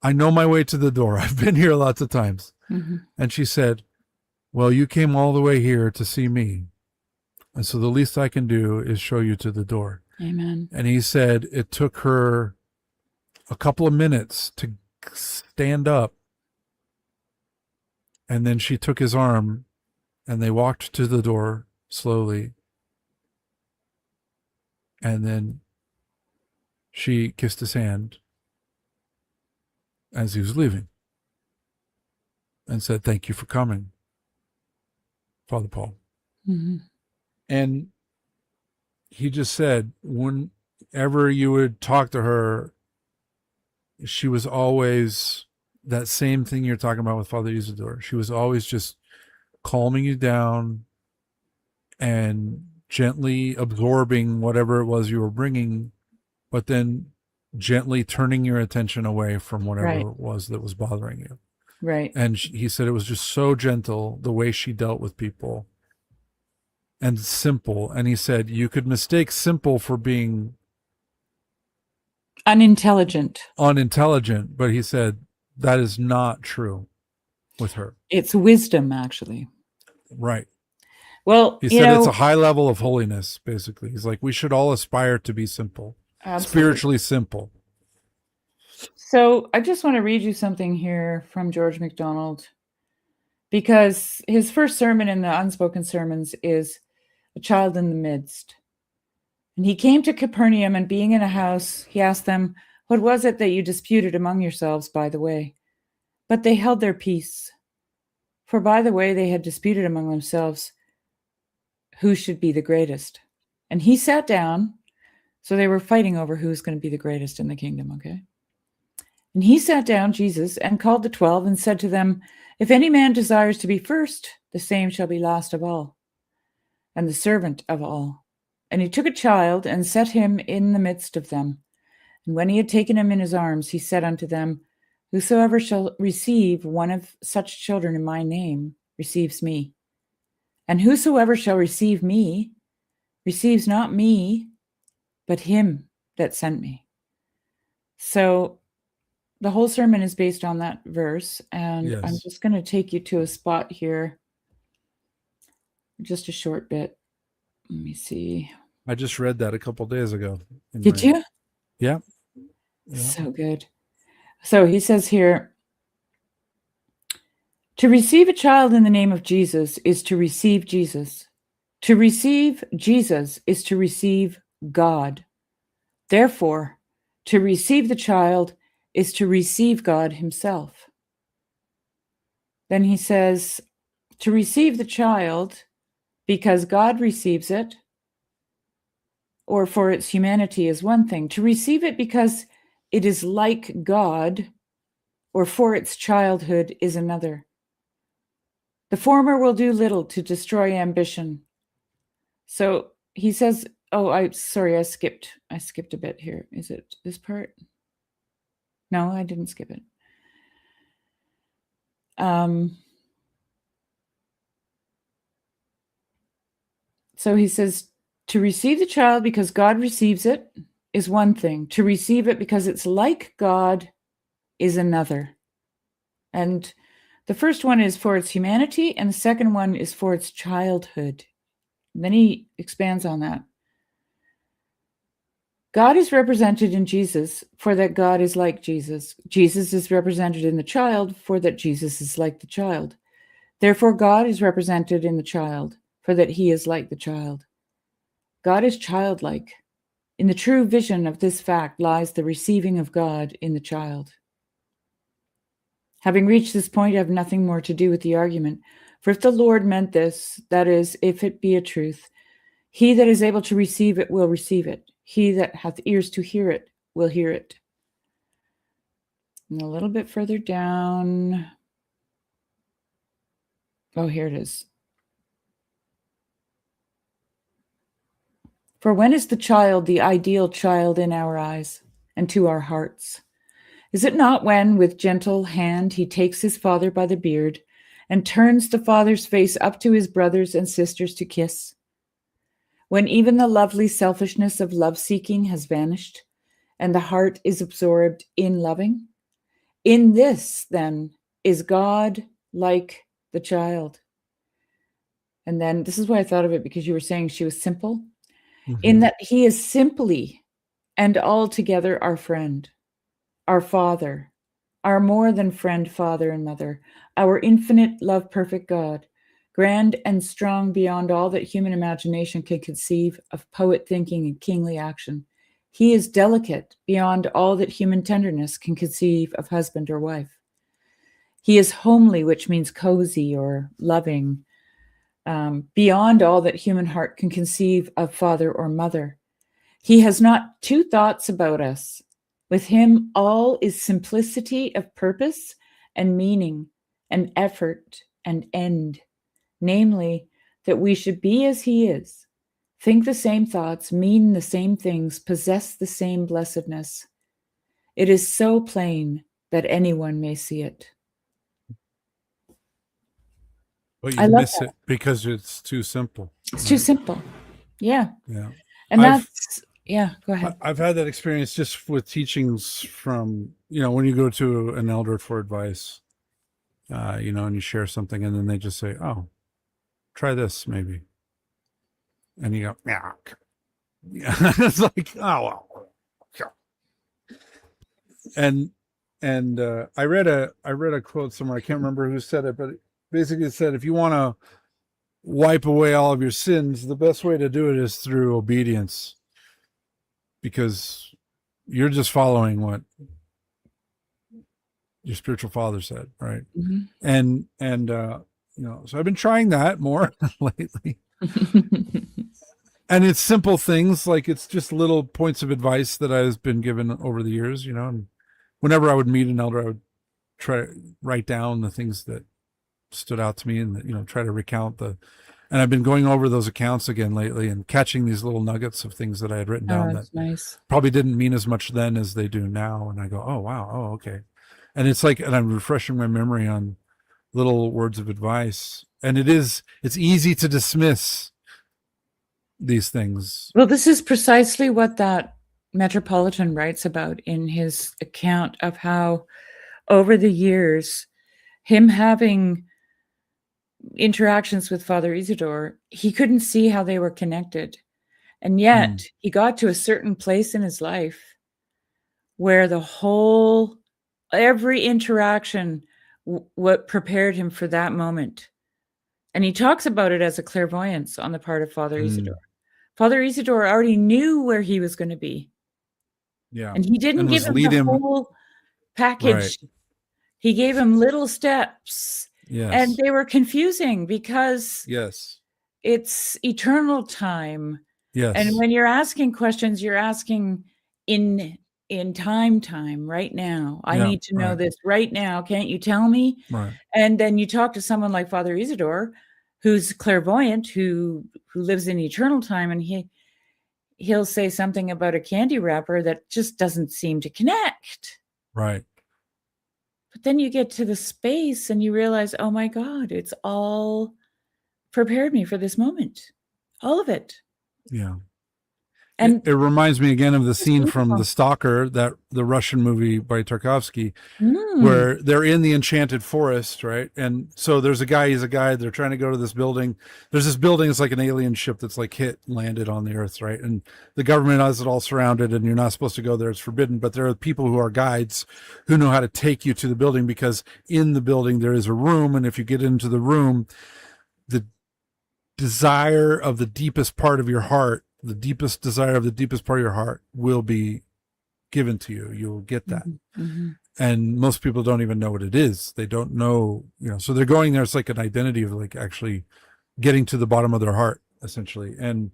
I know my way to the door. I've been here lots of times. Mm-hmm. And she said, well, you came all the way here to see me. And so the least I can do is show you to the door. Amen. And he said it took her a couple of minutes to stand up. And then she took his arm, and they walked to the door slowly. And then she kissed his hand as he was leaving and said, thank you for coming, Father Paul. Mm-hmm. And he just said, whenever you would talk to her, she was always that same thing you're talking about with Father Isidore. She was always just calming you down and gently absorbing whatever it was you were bringing, but then gently turning your attention away from whatever it was that was bothering you. Right. And he said it was just so gentle, the way she dealt with people, and simple. And he said you could mistake simple for being unintelligent, but he said that is not true with her. It's wisdom, actually. Right. Well, he said it's a high level of holiness, basically. He's like, we should all aspire to be simple. Absolutely. Spiritually simple. So I just want to read you something here from George MacDonald, because his first sermon in the Unspoken Sermons is A Child in the Midst. And he came to Capernaum, and being in a house, he asked them, what was it that you disputed among yourselves by the way? But they held their peace. For by the way, they had disputed among themselves who should be the greatest. And he sat down. So they were fighting over who's going to be the greatest in the kingdom, okay? And he sat down, Jesus, and called the 12 and said to them, if any man desires to be first, the same shall be last of all, and the servant of all. And he took a child and set him in the midst of them. And when he had taken him in his arms, he said unto them, whosoever shall receive one of such children in my name receives me. And whosoever shall receive me receives not me, but him that sent me. So the whole sermon is based on that verse. And yes. I'm just going to take you to a spot here. Just a short bit. Let me see. I just read that a couple days ago. Did you? Yeah. So good. So he says here, to receive a child in the name of Jesus is to receive Jesus. To receive Jesus is to receive God. Therefore, to receive the child is to receive God himself. then he says, to receive the child because God receives it, or for its humanity, is one thing. To receive it because it is like God, or for its childhood, is another. The former will do little to destroy ambition. So he says, I skipped a bit here. Is it this part? No, I didn't skip it. So he says, to receive the child because God receives it is one thing. To receive it because it's like God is another. And the first one is for its humanity, and the second one is for its childhood. And then he expands on that. God is represented in Jesus, for that God is like Jesus. Jesus is represented in the child, for that Jesus is like the child. Therefore, God is represented in the child, for that he is like the child. God is childlike. In the true vision of this fact lies the receiving of God in the child. Having reached this point, I have nothing more to do with the argument. For if the Lord meant this, that is, if it be a truth, he that is able to receive it will receive it. He that hath ears to hear it will hear it. And a little bit further down. Oh, here it is. For when is the child the ideal child in our eyes and to our hearts? Is it not when, with gentle hand, he takes his father by the beard and turns the father's face up to his brothers and sisters to kiss? When even the lovely selfishness of love-seeking has vanished and the heart is absorbed in loving? In this, then, is God like the child. And then this is why I thought of it, because you were saying she was simple. Mm-hmm. In that he is simply and altogether our friend, our father, our more than friend, father and mother, our infinite love, perfect God, grand and strong beyond all that human imagination can conceive of poet thinking and kingly action. He is delicate beyond all that human tenderness can conceive of husband or wife. He is homely, which means cozy or loving, beyond all that human heart can conceive of father or mother. He has not two thoughts about us. With him, all is simplicity of purpose and meaning and effort and end, namely, that we should be as he is, think the same thoughts, mean the same things, possess the same blessedness. It is so plain that anyone may see it. But you miss it because it's too simple. It's too simple. Yeah. Yeah. And go ahead. I've had that experience just with teachings from, when you go to an elder for advice, and you share something and then they just say, oh, try this maybe. And you go, yeah. It's like, oh, well. And I read a quote somewhere. I can't remember who said it, but it basically said, if you want to wipe away all of your sins, the best way to do it is through obedience, because you're just following what your spiritual father said, right? Mm-hmm. And so I've been trying that more lately. And it's simple things, like it's just little points of advice that I've been given over the years, and whenever I would meet an elder, I would try to write down the things that stood out to me and, try to recount and I've been going over those accounts again lately and catching these little nuggets of things that I had written down that nice. Probably didn't mean as much then as they do now. And I go, oh, wow. Oh, okay. And it's like, and I'm refreshing my memory on little words of advice. And it's easy to dismiss these things. Well, this is precisely what that Metropolitan writes about in his account of how over the years, him having interactions with Father Isidore, he couldn't see how they were connected. And yet he got to a certain place in his life where every interaction what prepared him for that moment. And he talks about it as a clairvoyance on the part of Father Isidore. Father Isidore already knew where he was going to be. Yeah. And he didn't give him the whole package. Right. He gave him little steps. And Yes. they were confusing because Yes. it's eternal time. And Yes. when you're asking questions, you're asking in time right now. I Yeah. need to know Right. this right now. Can't you tell me? Right. And then you talk to someone like Father Isidore, who's clairvoyant, who lives in eternal time, and he'll say something about a candy wrapper that just doesn't seem to connect. Right. But then you get to the space and you realize, oh my God, it's all prepared me for this moment. All of it. Yeah. And It reminds me again of the it's scene from beautiful. The Stalker, that the Russian movie by Tarkovsky, Mm. where they're in the enchanted forest, right? And so there's a guy, he's a guide. They're trying to go to this building. There's this building, it's like an alien ship that's like landed on the earth, right? And the government has it all surrounded, and you're not supposed to go there. It's forbidden. But there are people who are guides who know how to take you to the building, because in the building there is a room. And if you get into the room, the desire of the deepest part of your heart, the deepest desire of the deepest part of your heart will be given to you. You'll get that. Mm-hmm. And most people don't even know what it is. They don't know, so they're going there. It's like an identity of like actually getting to the bottom of their heart, essentially. And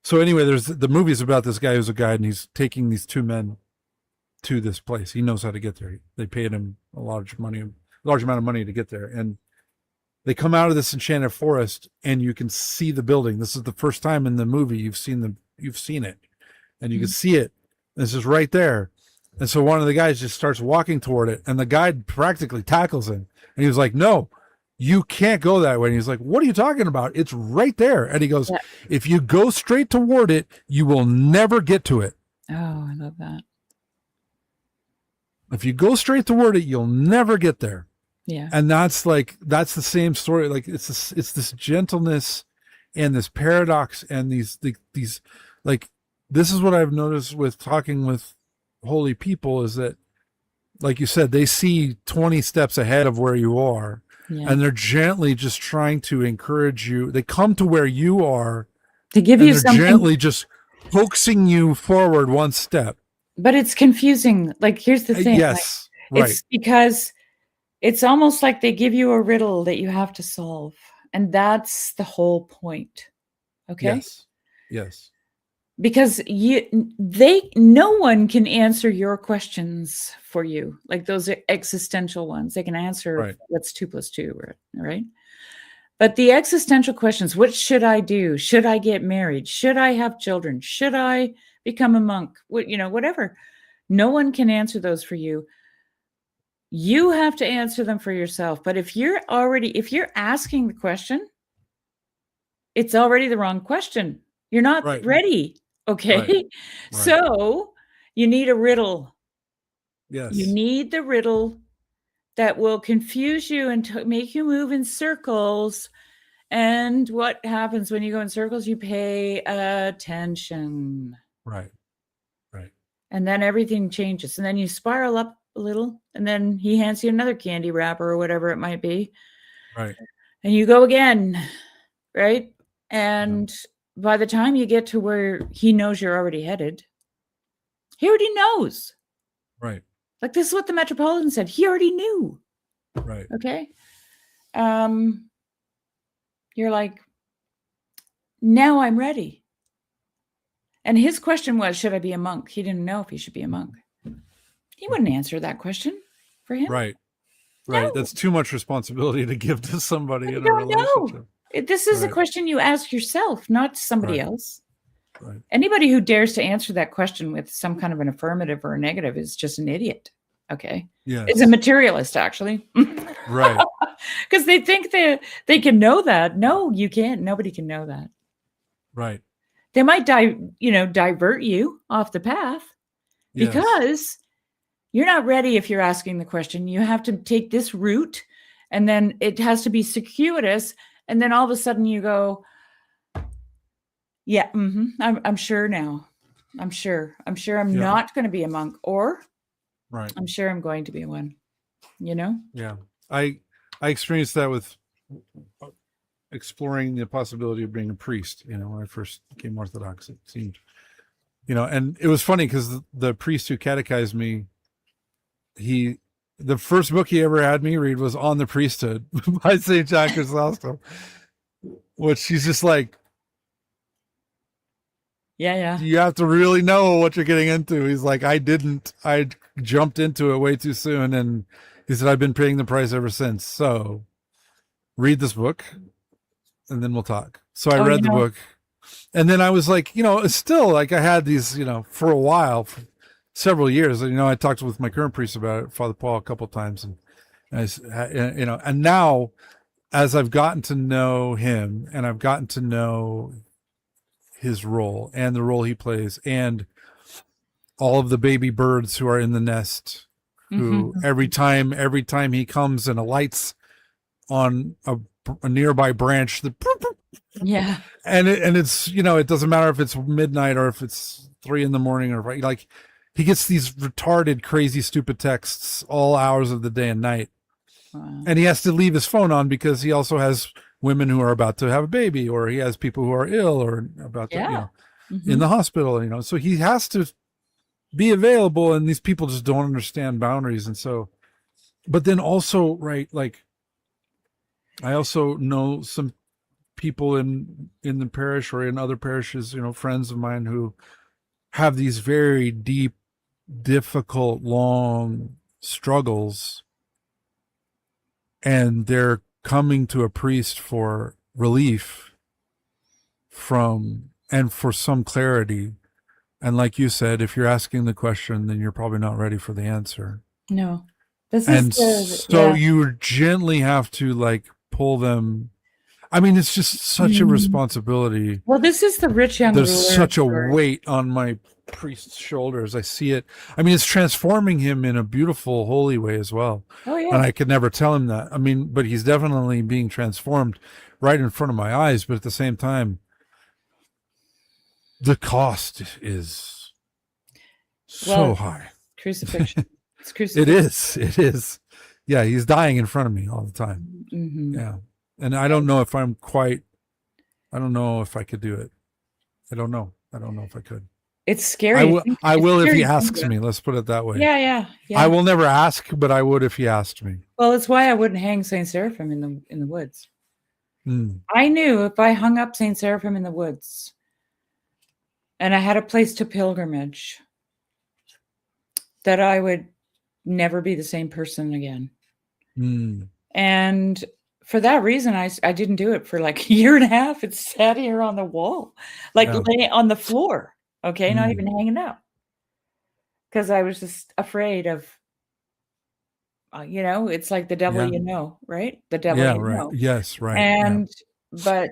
so anyway, there's the movie's about this guy who's a guide, and he's taking these two men to this place. He knows how to get there. They paid him a large amount of money to get there. And they come out of this enchanted forest, and you can see the building. This is the first time in the movie you've seen it, and you can see it. This is right there. And so one of the guys just starts walking toward it, and the guide practically tackles him. And he was like, "No, you can't go that way." And he's like, "What are you talking about? It's right there." And he goes, Yeah. "If you go straight toward it, you will never get to it. Oh, I love that. If you go straight toward it, you'll never get there." Yeah. And that's the same story. Like it's this gentleness and this paradox and these like, this is what I've noticed with talking with holy people, is that, like you said, they see 20 steps ahead of where you are. Yeah. And they're gently just trying to encourage you. They come to where you are To give and you they're something, gently just coaxing you forward one step. but it's confusing. Like, here's the thing. Yes. Like, Right. it's because it's almost like they give you a riddle that you have to solve. And that's the whole point. Okay? Yes. Because no one can answer your questions for you. Like those existential ones. They can answer what's 2 + 2, right? But the existential questions, what should I do? Should I get married? Should I have children? Should I become a monk? Whatever. No one can answer those for you. You have to answer them for yourself. But if you're asking the question, it's already the wrong question. You're not ready. Okay. Right. So you need a riddle. Yes. You need the riddle that will confuse you and make you move in circles. And what happens when you go in circles? You pay attention. Right. And then everything changes. And then you spiral up a little. And then he hands you another candy wrapper or whatever it might be. Right. And you go again. Right. And by the time you get to where he knows you're already headed, he already knows. Right. Like, this is what the Metropolitan said. He already knew. Right. Okay. You're like, now I'm ready. And his question was, should I be a monk? He didn't know if he should be a monk. He wouldn't answer that question for him. Right. No. That's too much responsibility to give to somebody in a relationship. No. This is a question you ask yourself, not somebody else. Right. Anybody who dares to answer that question with some kind of an affirmative or a negative is just an idiot. Okay. Yeah. It's a materialist, actually. Right. Because they think they can know that. No, you can't. Nobody can know that. Right. They might divert you off the path because you're not ready if you're asking the question. You have to take this route, and then it has to be circuitous, and then all of a sudden you go, yeah, I'm sure now. I'm sure I'm not going to be a monk, or I'm sure I'm going to be one. Yeah. I experienced that with exploring the possibility of being a priest. When I first became Orthodox, it seemed, and it was funny because the priest who catechized me, he the first book he ever had me read was On the Priesthood by St. John Chrysostom, which she's just like, yeah. You have to really know what you're getting into. He's like, I didn't. I jumped into it way too soon. And he said, I've been paying the price ever since. So read this book and then we'll talk. So I read the book. And then I was like, still like I had these, for a while, for several years. I talked with my current priest about it, Father Paul, a couple of times. And now as I've gotten to know him and I've gotten to know his role and the role he plays and all of the baby birds who are in the nest, who every time he comes and alights on a nearby branch, and it's it doesn't matter if it's midnight or if it's 3 a.m. or like he gets these retarded, crazy, stupid texts all hours of the day and night. Wow. And he has to leave his phone on because he also has women who are about to have a baby, or he has people who are ill or about to, in the hospital, so he has to be available, and these people just don't understand boundaries. And so, but then also, right, like I also know some people in the parish or in other parishes, friends of mine who have these very deep, difficult, long struggles, and they're coming to a priest for relief and for some clarity. And like you said, if you're asking the question, then you're probably not ready for the answer. No. You gently have to like pull them. I mean, it's just such a responsibility. Well, this is the rich young There's such a weight on my priest's shoulders. I see it. I mean, it's transforming him in a beautiful, holy way as well. Oh, yeah. And I could never tell him that. I mean, but he's definitely being transformed right in front of my eyes. But at the same time, the cost is so high. Crucifixion. It's crucifixion. It is. Yeah, he's dying in front of me all the time. Yeah. And I don't know if I could do it. I don't know if I could. It's scary. I will if he asks me. Let's put it that way. Yeah. I will never ask, but I would if he asked me. Well, it's why I wouldn't hang Saint Seraphim in the woods. I knew if I hung up Saint Seraphim in the woods, and I had a place to pilgrimage, that I would never be the same person again. And for that reason, I didn't do it for like a year and a half. It sat here on the wall, like lay on the floor. Okay, not even hanging out, because I was just afraid of, it's like the devil, right? The devil, right. Yes, right. And but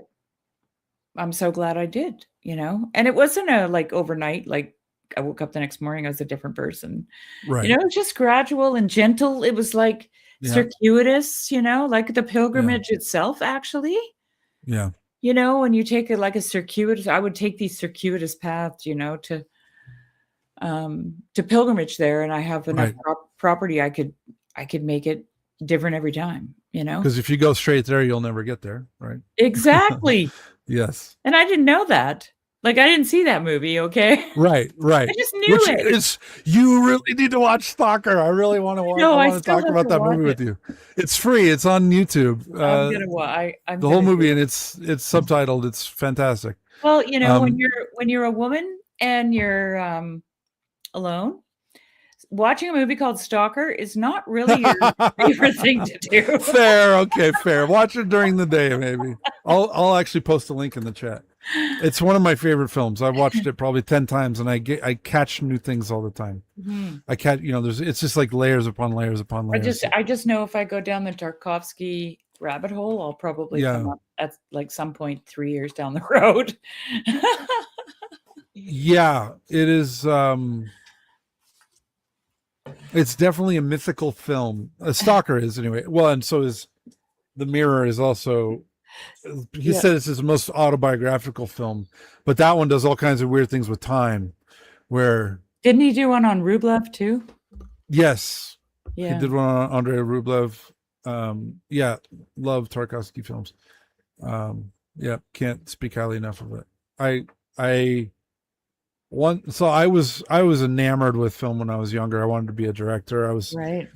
I'm so glad I did, and it wasn't a like overnight, like I woke up the next morning, I was a different person, right? It was just gradual and gentle. It was like circuitous, like the pilgrimage itself, actually. Yeah. When you take it like a circuitous, I would take these circuitous paths, to pilgrimage there, and I have enough property. I could make it different every time, Because if you go straight there, you'll never get there, right? Exactly. Yes. And I didn't know that. Like, I didn't see that movie, okay? Right. I just knew it. You really need to watch Stalker. I really want to watch. No, I want to talk about that movie with you. It's free. It's on YouTube. I'm gonna watch. The whole movie, and it's subtitled. It's fantastic. Well, when you're a woman and you're alone, watching a movie called Stalker is not really your favorite thing to do. Fair. Okay, fair. Watch it during the day, maybe. I'll actually post a link in the chat. It's one of my favorite films. I've watched it probably 10 times, and I catch new things all the time. I catch, it's just like layers upon layers upon layers. I just know if I go down the Tarkovsky rabbit hole, I'll probably come up at like some point 3 years down the road. Yeah, it is. It's definitely a mythical film. A Stalker is anyway. Well, and so is The Mirror is also. He said it's his most autobiographical film, but that one does all kinds of weird things with time. Where didn't he do one on Rublev too? Yes, he did one on Andrei Rublev. Love Tarkovsky films. Can't speak highly enough of it. I was enamored with film when I was younger. I wanted to be a director. I was like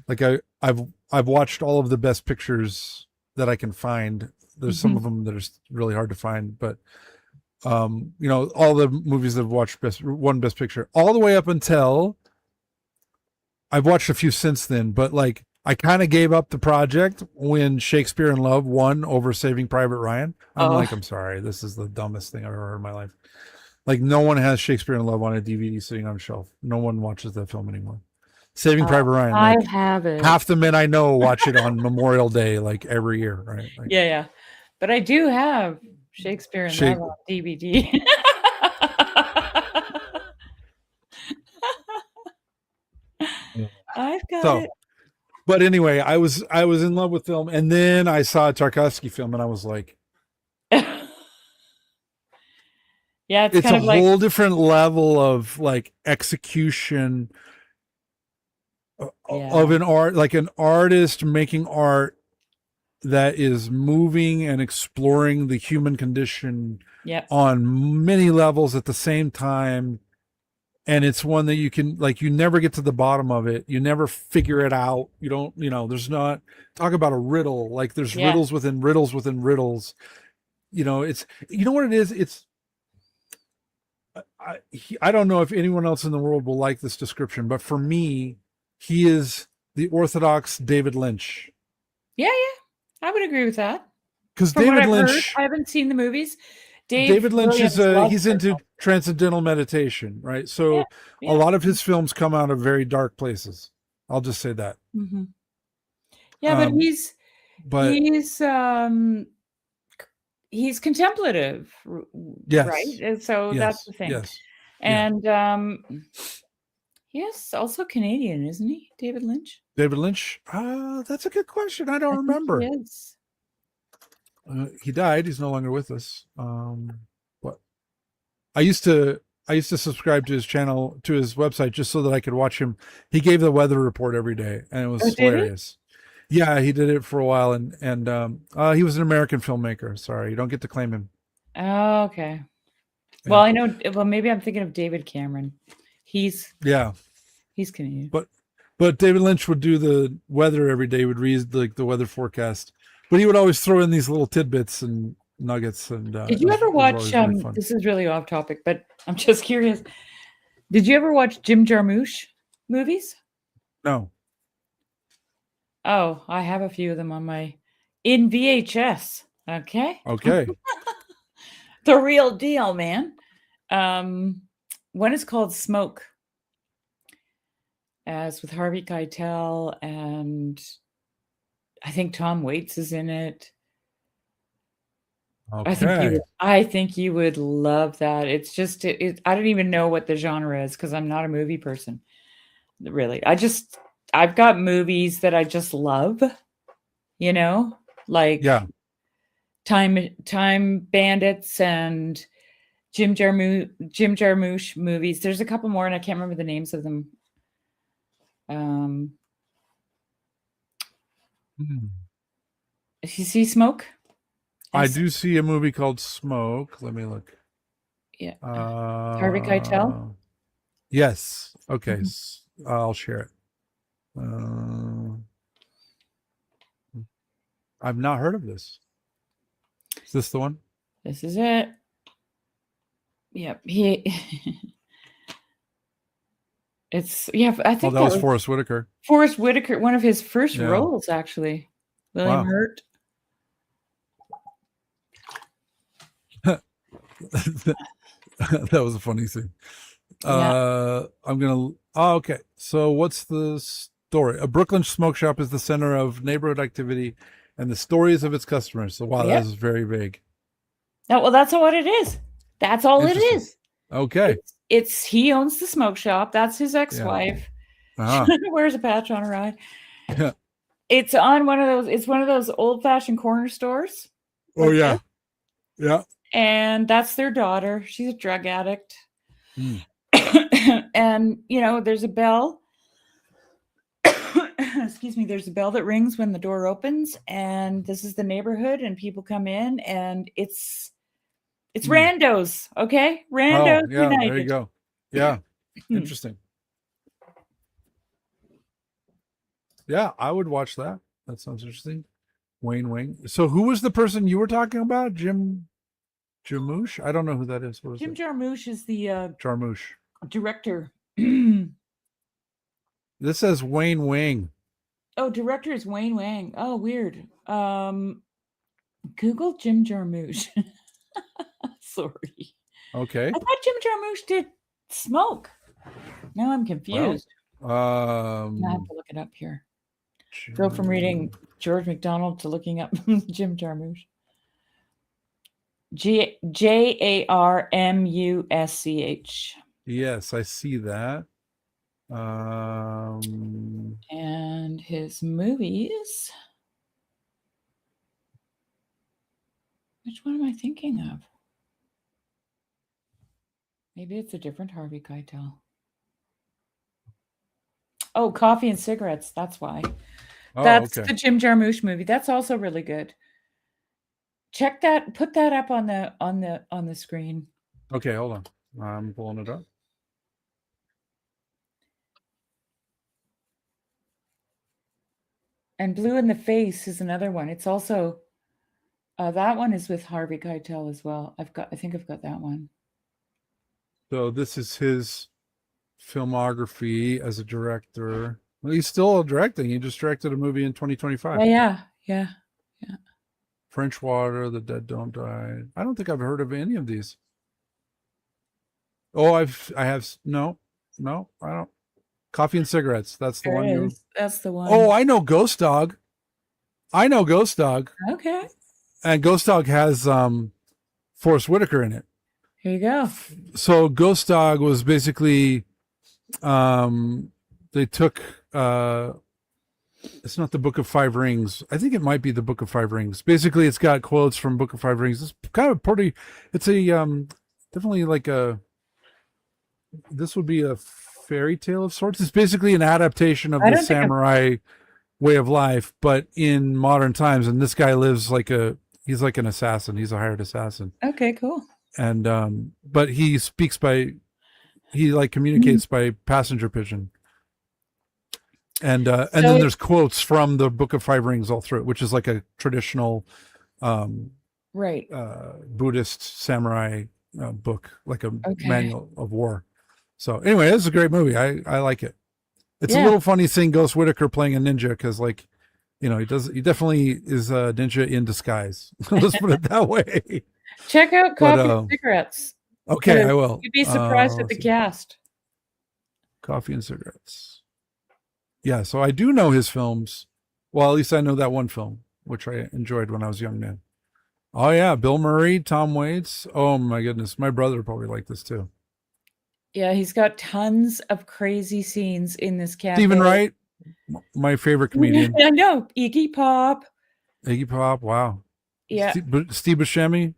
I've watched all of the best pictures that I can find. There's some of them that are really hard to find, but all the movies that I've watched won best picture all the way up until I've watched a few since then, but like I kind of gave up the project when Shakespeare in Love won over Saving Private Ryan. I'm sorry, this is the dumbest thing I've ever heard in my life. Like no one has Shakespeare in Love on a DVD sitting on a shelf. No one watches that film anymore. Saving Private Ryan. I have it. Half the men I know watch it on Memorial Day, like every year, right? Like, yeah. But I do have Shakespeare in Love on DVD. I've got it. But anyway, I was in love with film, and then I saw a Tarkovsky film, and I was like, yeah, it's kind of a whole different level of like execution of an art, like an artist making art that is moving and exploring the human condition on many levels at the same time. And it's one that you can, like, you never get to the bottom of it. You never figure it out. You don't, there's not, talk about a riddle. Like there's riddles within riddles within riddles. It's, you know what it is? It's, I don't know if anyone else in the world will like this description, but for me, he is the orthodox David Lynch. Yeah. I would agree with that. Because David Lynch, I haven't seen the movies. David Lynch he's into transcendental meditation, right? So a lot of his films come out of very dark places. I'll just say that. Mm-hmm. Yeah, he's contemplative, right? And so that's the thing. Yes. And yes, also Canadian, isn't he, David Lynch? David Lynch? That's a good question. I don't remember. He is. He died. He's no longer with us. But I used to subscribe to his channel, to his website, just so that I could watch him. He gave the weather report every day, and it was hilarious. Yeah, he did it for a while, and he was an American filmmaker. Sorry, you don't get to claim him. Oh, okay. Yeah. Well, I know. Well, maybe I'm thinking of David Cameron. He's Canadian. But David Lynch would do the weather every day. Would read the weather forecast. But he would always throw in these little tidbits and nuggets. And did you ever watch? This is really off topic, but I'm just curious. Did you ever watch Jim Jarmusch movies? No. Oh, I have a few of them in VHS. Okay. Okay. The real deal, man. One is called Smoke, as with Harvey Keitel, and I think Tom Waits is in it. Okay. I think you would love that. It's just, I don't even know what the genre is because I'm not a movie person. Really. I've got movies that I just love, like Time Bandits and Jim Jarmusch movies. There's a couple more and I can't remember the names of them. You see Smoke? I do see a movie called Smoke. Let me look. Yeah. Harvey Keitel? Yes. Okay. I'll share it. I've not heard of this. Is this the one? This is it. Yep. I think that was Forrest Whitaker. Forrest Whitaker, one of his first roles, actually. William Hurt. That was a funny thing. Okay. So what's the story? A Brooklyn smoke shop is the center of neighborhood activity and the stories of its customers. So wow, that is very vague. No, well, that's what it is. That's all it is. Okay. It's he owns the smoke shop. That's his ex-wife. Wears a patch on her eye. Yeah. It's on one of those old-fashioned corner stores. Oh yeah. Yeah. And that's their daughter. She's a drug addict. And there's a bell. Excuse me, there's a bell that rings when the door opens, and this is the neighborhood, and people come in, and it's randos, okay? Randos united. There you go. Yeah. Interesting. Yeah, I would watch that. That sounds interesting. Wayne Wing. So who was the person you were talking about? Jim Jarmusch? I don't know who that is. What is Jim it? Jarmusch is the Jarmusch. director. This says Wayne Wing. Oh, director is Wayne Wang. Oh, weird. Google Jim Jarmusch. Sorry. Okay. I thought Jim Jarmusch did smoke. Now I'm confused. Well, I have to look it up here. Go from reading George MacDonald to looking up Jim Jarmusch. Jarmusch. Yes, I see that. And his movies. Which one am I thinking of? Maybe it's a different Harvey Keitel. Oh, Coffee and Cigarettes. That's why. Oh, that's okay. the Jim Jarmusch movie. That's also really good. Check that. Put that up on the screen. Okay, hold on. I'm pulling it up. And Blue in the Face is another one. It's also that one is with Harvey Keitel as well. I think I've got that one. So this is his filmography as a director. Well, he's still directing. He just directed a movie in 2025. Yeah. French Water, The Dead Don't Die. I don't think I've heard of any of these. Oh, I have no, I don't. Coffee and Cigarettes. That's the one. That's the one. Oh, I know Ghost Dog. Okay. And Ghost Dog has Forrest Whitaker in it. Here you go. So Ghost Dog was basically they took it's not the Book of Five Rings. I think it might be the Book of Five Rings. Basically, it's got quotes from Book of Five Rings. It's kind of pretty. It's a definitely like this would be a fairy tale of sorts. It's basically an adaptation of the samurai way of life, but in modern times. And this guy lives he's like an assassin. He's a hired assassin. Okay, cool. And but he communicates by passenger pigeon. And then there's quotes from the Book of Five Rings all through it, which is like a traditional Buddhist samurai book, like a manual of war. So anyway, this is a great movie. I like it. It's a little funny seeing Ghost Whitaker playing a ninja because, he definitely is a ninja in disguise. Let's put it that way. Check out Coffee and Cigarettes. Okay, I will. You'd be surprised at the cast. Coffee and Cigarettes. Yeah, so I do know his films. Well, at least I know that one film, which I enjoyed when I was a young man. Oh yeah, Bill Murray, Tom Waits. Oh my goodness, my brother probably liked this too. Yeah, he's got tons of crazy scenes in this cafe. Stephen Wright, my favorite comedian. I know. Iggy Pop. Wow. Yeah. Steve Buscemi.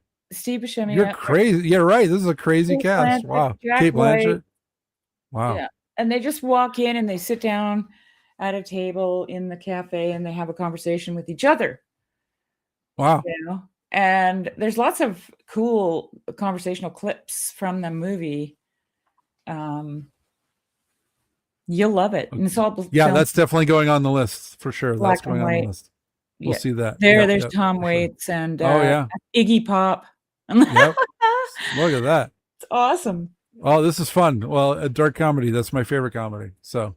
You're crazy. Yeah, right. This is a crazy cast. Wow. Kate Blanchett. Wow. Yeah. And they just walk in and they sit down at a table in the cafe and they have a conversation with each other. Wow. And there's lots of cool conversational clips from the movie. You'll love it. And it's all that's definitely going on the list for sure. That's going on the list. We'll see that. There's Tom Waits and Iggy Pop. Yep. Look at that. It's awesome. Oh, this is fun. Well, a dark comedy. That's my favorite comedy. So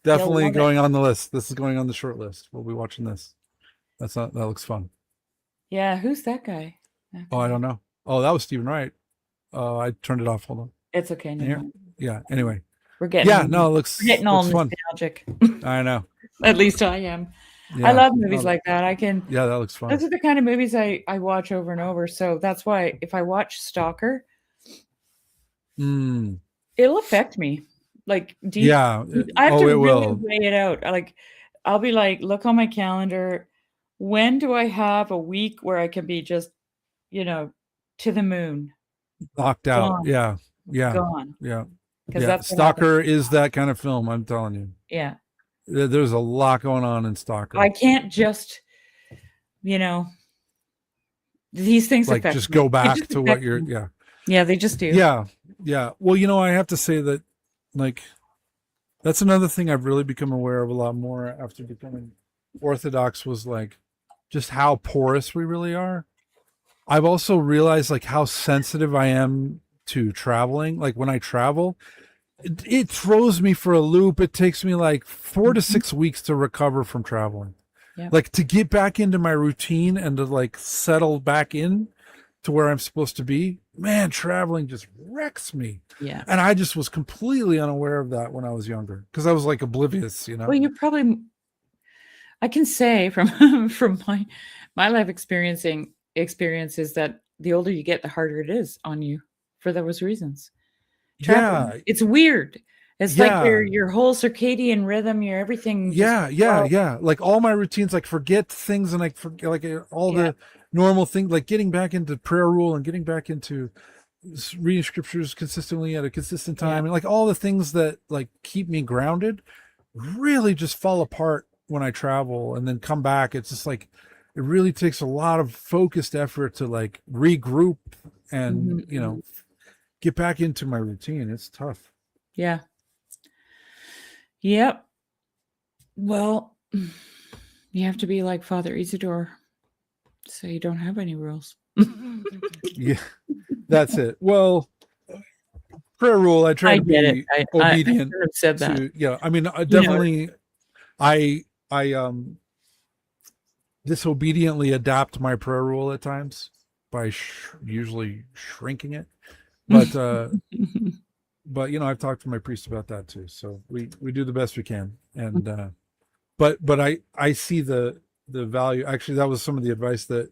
definitely going on the list. This is going on the short list. We'll be watching this. That looks fun. Yeah. Who's that guy? Oh, I don't know. Oh, that was Stephen Wright. Oh, I turned it off. Hold on. It's okay. No. Yeah. Anyway. We're getting we're getting all nostalgic. I know. At least I am. Yeah. I love movies like that. Yeah, that looks fun. Those are the kind of movies I watch over and over. So that's why if I watch Stalker, it'll affect me. Like deep. Yeah. I have to really weigh it out. I'll be like, look on my calendar. When do I have a week where I can be just, to the moon? Locked out. Gone. Yeah. Yeah. Gone. Yeah. Because Stalker is that kind of film, I'm telling you. Yeah. There's a lot going on in Stalker. I can't just, these things like just go back to what you're. Yeah, they just do. Yeah. Well, I have to say that, That's another thing I've really become aware of a lot more after becoming Orthodox, was like just how porous we really are. I've also realized like how sensitive I am to traveling. Like when I travel, it throws me for a loop. It takes me like 4 to 6 weeks to recover from traveling. Yeah. Like to get back into my routine and to like settle back in to where I'm supposed to be. Man, traveling just wrecks me. Yeah. And I just was completely unaware of that when I was younger because I was like oblivious, you know. Well, you probably, I can say from from my life experiences that the older you get, the harder it is on you for those reasons. Traveling, Yeah. it's weird. It's like Yeah. your whole circadian rhythm, your everything just Yeah. Like all my routines, like forget things and like forget like all yeah, the normal things, like getting back into prayer rule and getting back into reading scriptures consistently at a consistent yeah. time, and like all the things that like keep me grounded really just fall apart when I travel and then come back. It's just like it really takes a lot of focused effort to like regroup and Mhm, mhm. get back into my routine. It's tough. Yeah. Yep. Well, you have to be like Father Isidore, so you don't have any rules. Yeah, that's it. Well, prayer rule, I try I to get it. be I obedient should have said that. to, yeah, I mean, You know it. definitely I disobediently adapt my prayer rule at times by usually shrinking it, but I've talked to my priest about that too, so we do the best we can. And but I see the value. Actually, that was some of the advice that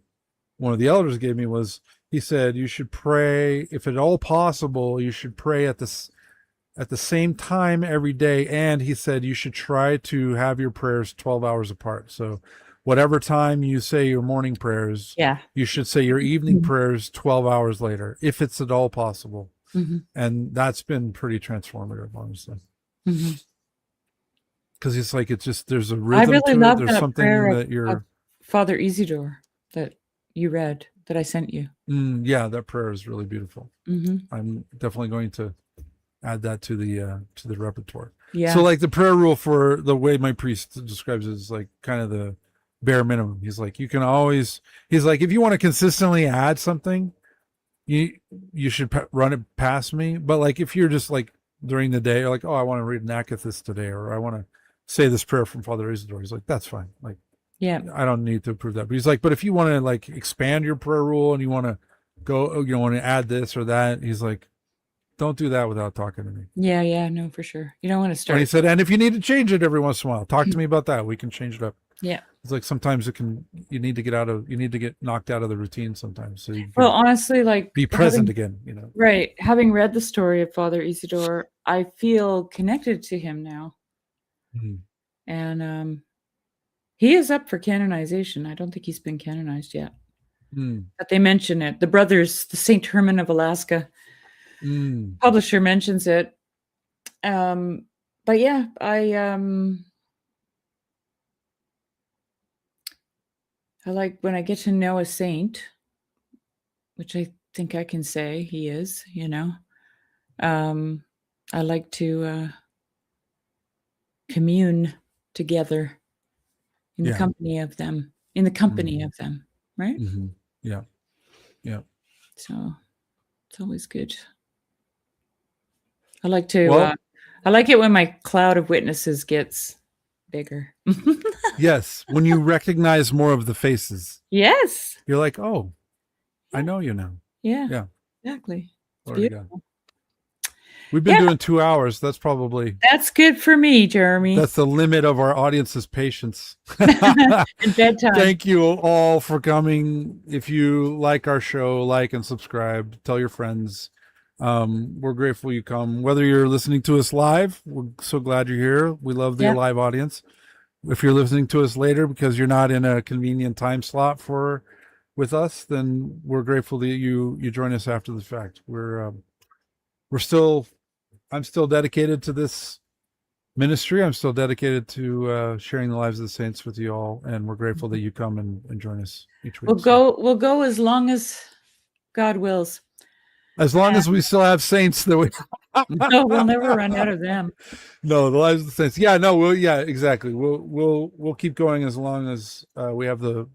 one of the elders gave me. Was he said you should pray, if at all possible, you should pray at the same time every day. And he said you should try to have your prayers 12 hours apart. So whatever time you say your morning prayers, Yeah. you should say your evening prayers 12 hours later, if it's at all possible. And that's been pretty transformative, honestly. Because it's like, it's just, there's a I rhythm really to it. love There's that something prayer that of you're, Father Isidore that you read, that I sent you. yeah, that prayer is really beautiful. I'm definitely going to add that to the repertoire. Yeah. So like the prayer rule, for the way my priest describes it, is like kind of the bare minimum. He's like, you can always, he's like, if you want to consistently add something, you should run it past me. But like, if you're just like during the day, you're like, oh, I want to read an akathist today, or I want to say this prayer from Father Isidore, he's like, that's fine. Like, Yeah. I don't need to approve that. But he's like, but if you want to like expand your prayer rule and you want to go, you want to add this or that, he's like, don't do that without talking to me. Yeah, no, for sure. You don't want to start. And he said, and if you need to change it every once in a while, talk to me about that. We can change it up. Yeah. It's like sometimes you need to get knocked out of the routine sometimes. So you Well, honestly, like be present again, Right. Having read the story of Father Isidore, I feel connected to him now. And he is up for canonization. I don't think he's been canonized yet. But they mention it. The brothers, the St. Herman of Alaska publisher mentions it. But yeah, I like when I get to know a saint, which I think I can say he is, I like to commune together in the company of them, right? Yeah. So it's always good. I like to, I like it when my cloud of witnesses gets bigger. Yes. When you recognize more of the faces. Yes. You're like, oh, I know you now. Yeah. Exactly. It's beautiful. We've been doing 2 hours. That's good for me, Jeremy. That's the limit of our audience's patience. And bedtime. Thank you all for coming. If you like our show, like and subscribe, tell your friends. We're grateful you come. Whether you're listening to us live, we're so glad you're here. We love the live audience. If you're listening to us later because you're not in a convenient time slot with us, then we're grateful that you join us after the fact. I'm still dedicated to this ministry. I'm still dedicated to sharing the lives of the saints with you all, and we're grateful that you come and join us each week. We'll go as long as God wills. As long as we still have saints that we No, we'll never run out of them. No, the lives of the saints. Yeah, no, exactly. We'll keep going as long as we have the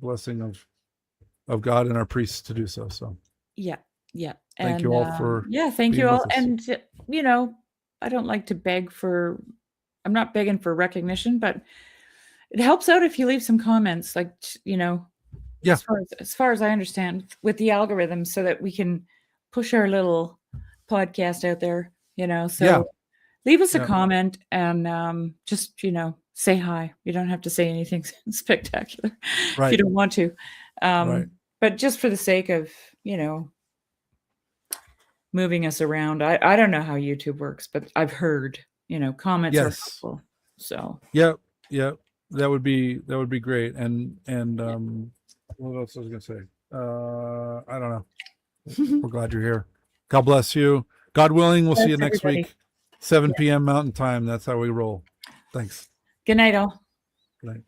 blessing of God and our priests to do so. So Yeah. thank And you all for thank you being all. with us. And I don't like to beg for. I'm not begging for recognition, but it helps out if you leave some comments, like Yeah. as far as I understand, with the algorithm, so that we can push our little podcast out there. So leave us a comment and just say hi. You don't have to say anything spectacular if you don't want to. But just for the sake of moving us around. I don't know how YouTube works, but I've heard, comments are helpful. So Yep. That would be great. And what else was I gonna say? I don't know. We're glad you're here. God bless you. God willing, we'll see you next week, 7 p.m. Mountain Time. That's how we roll. Thanks. Good night, all. Good night.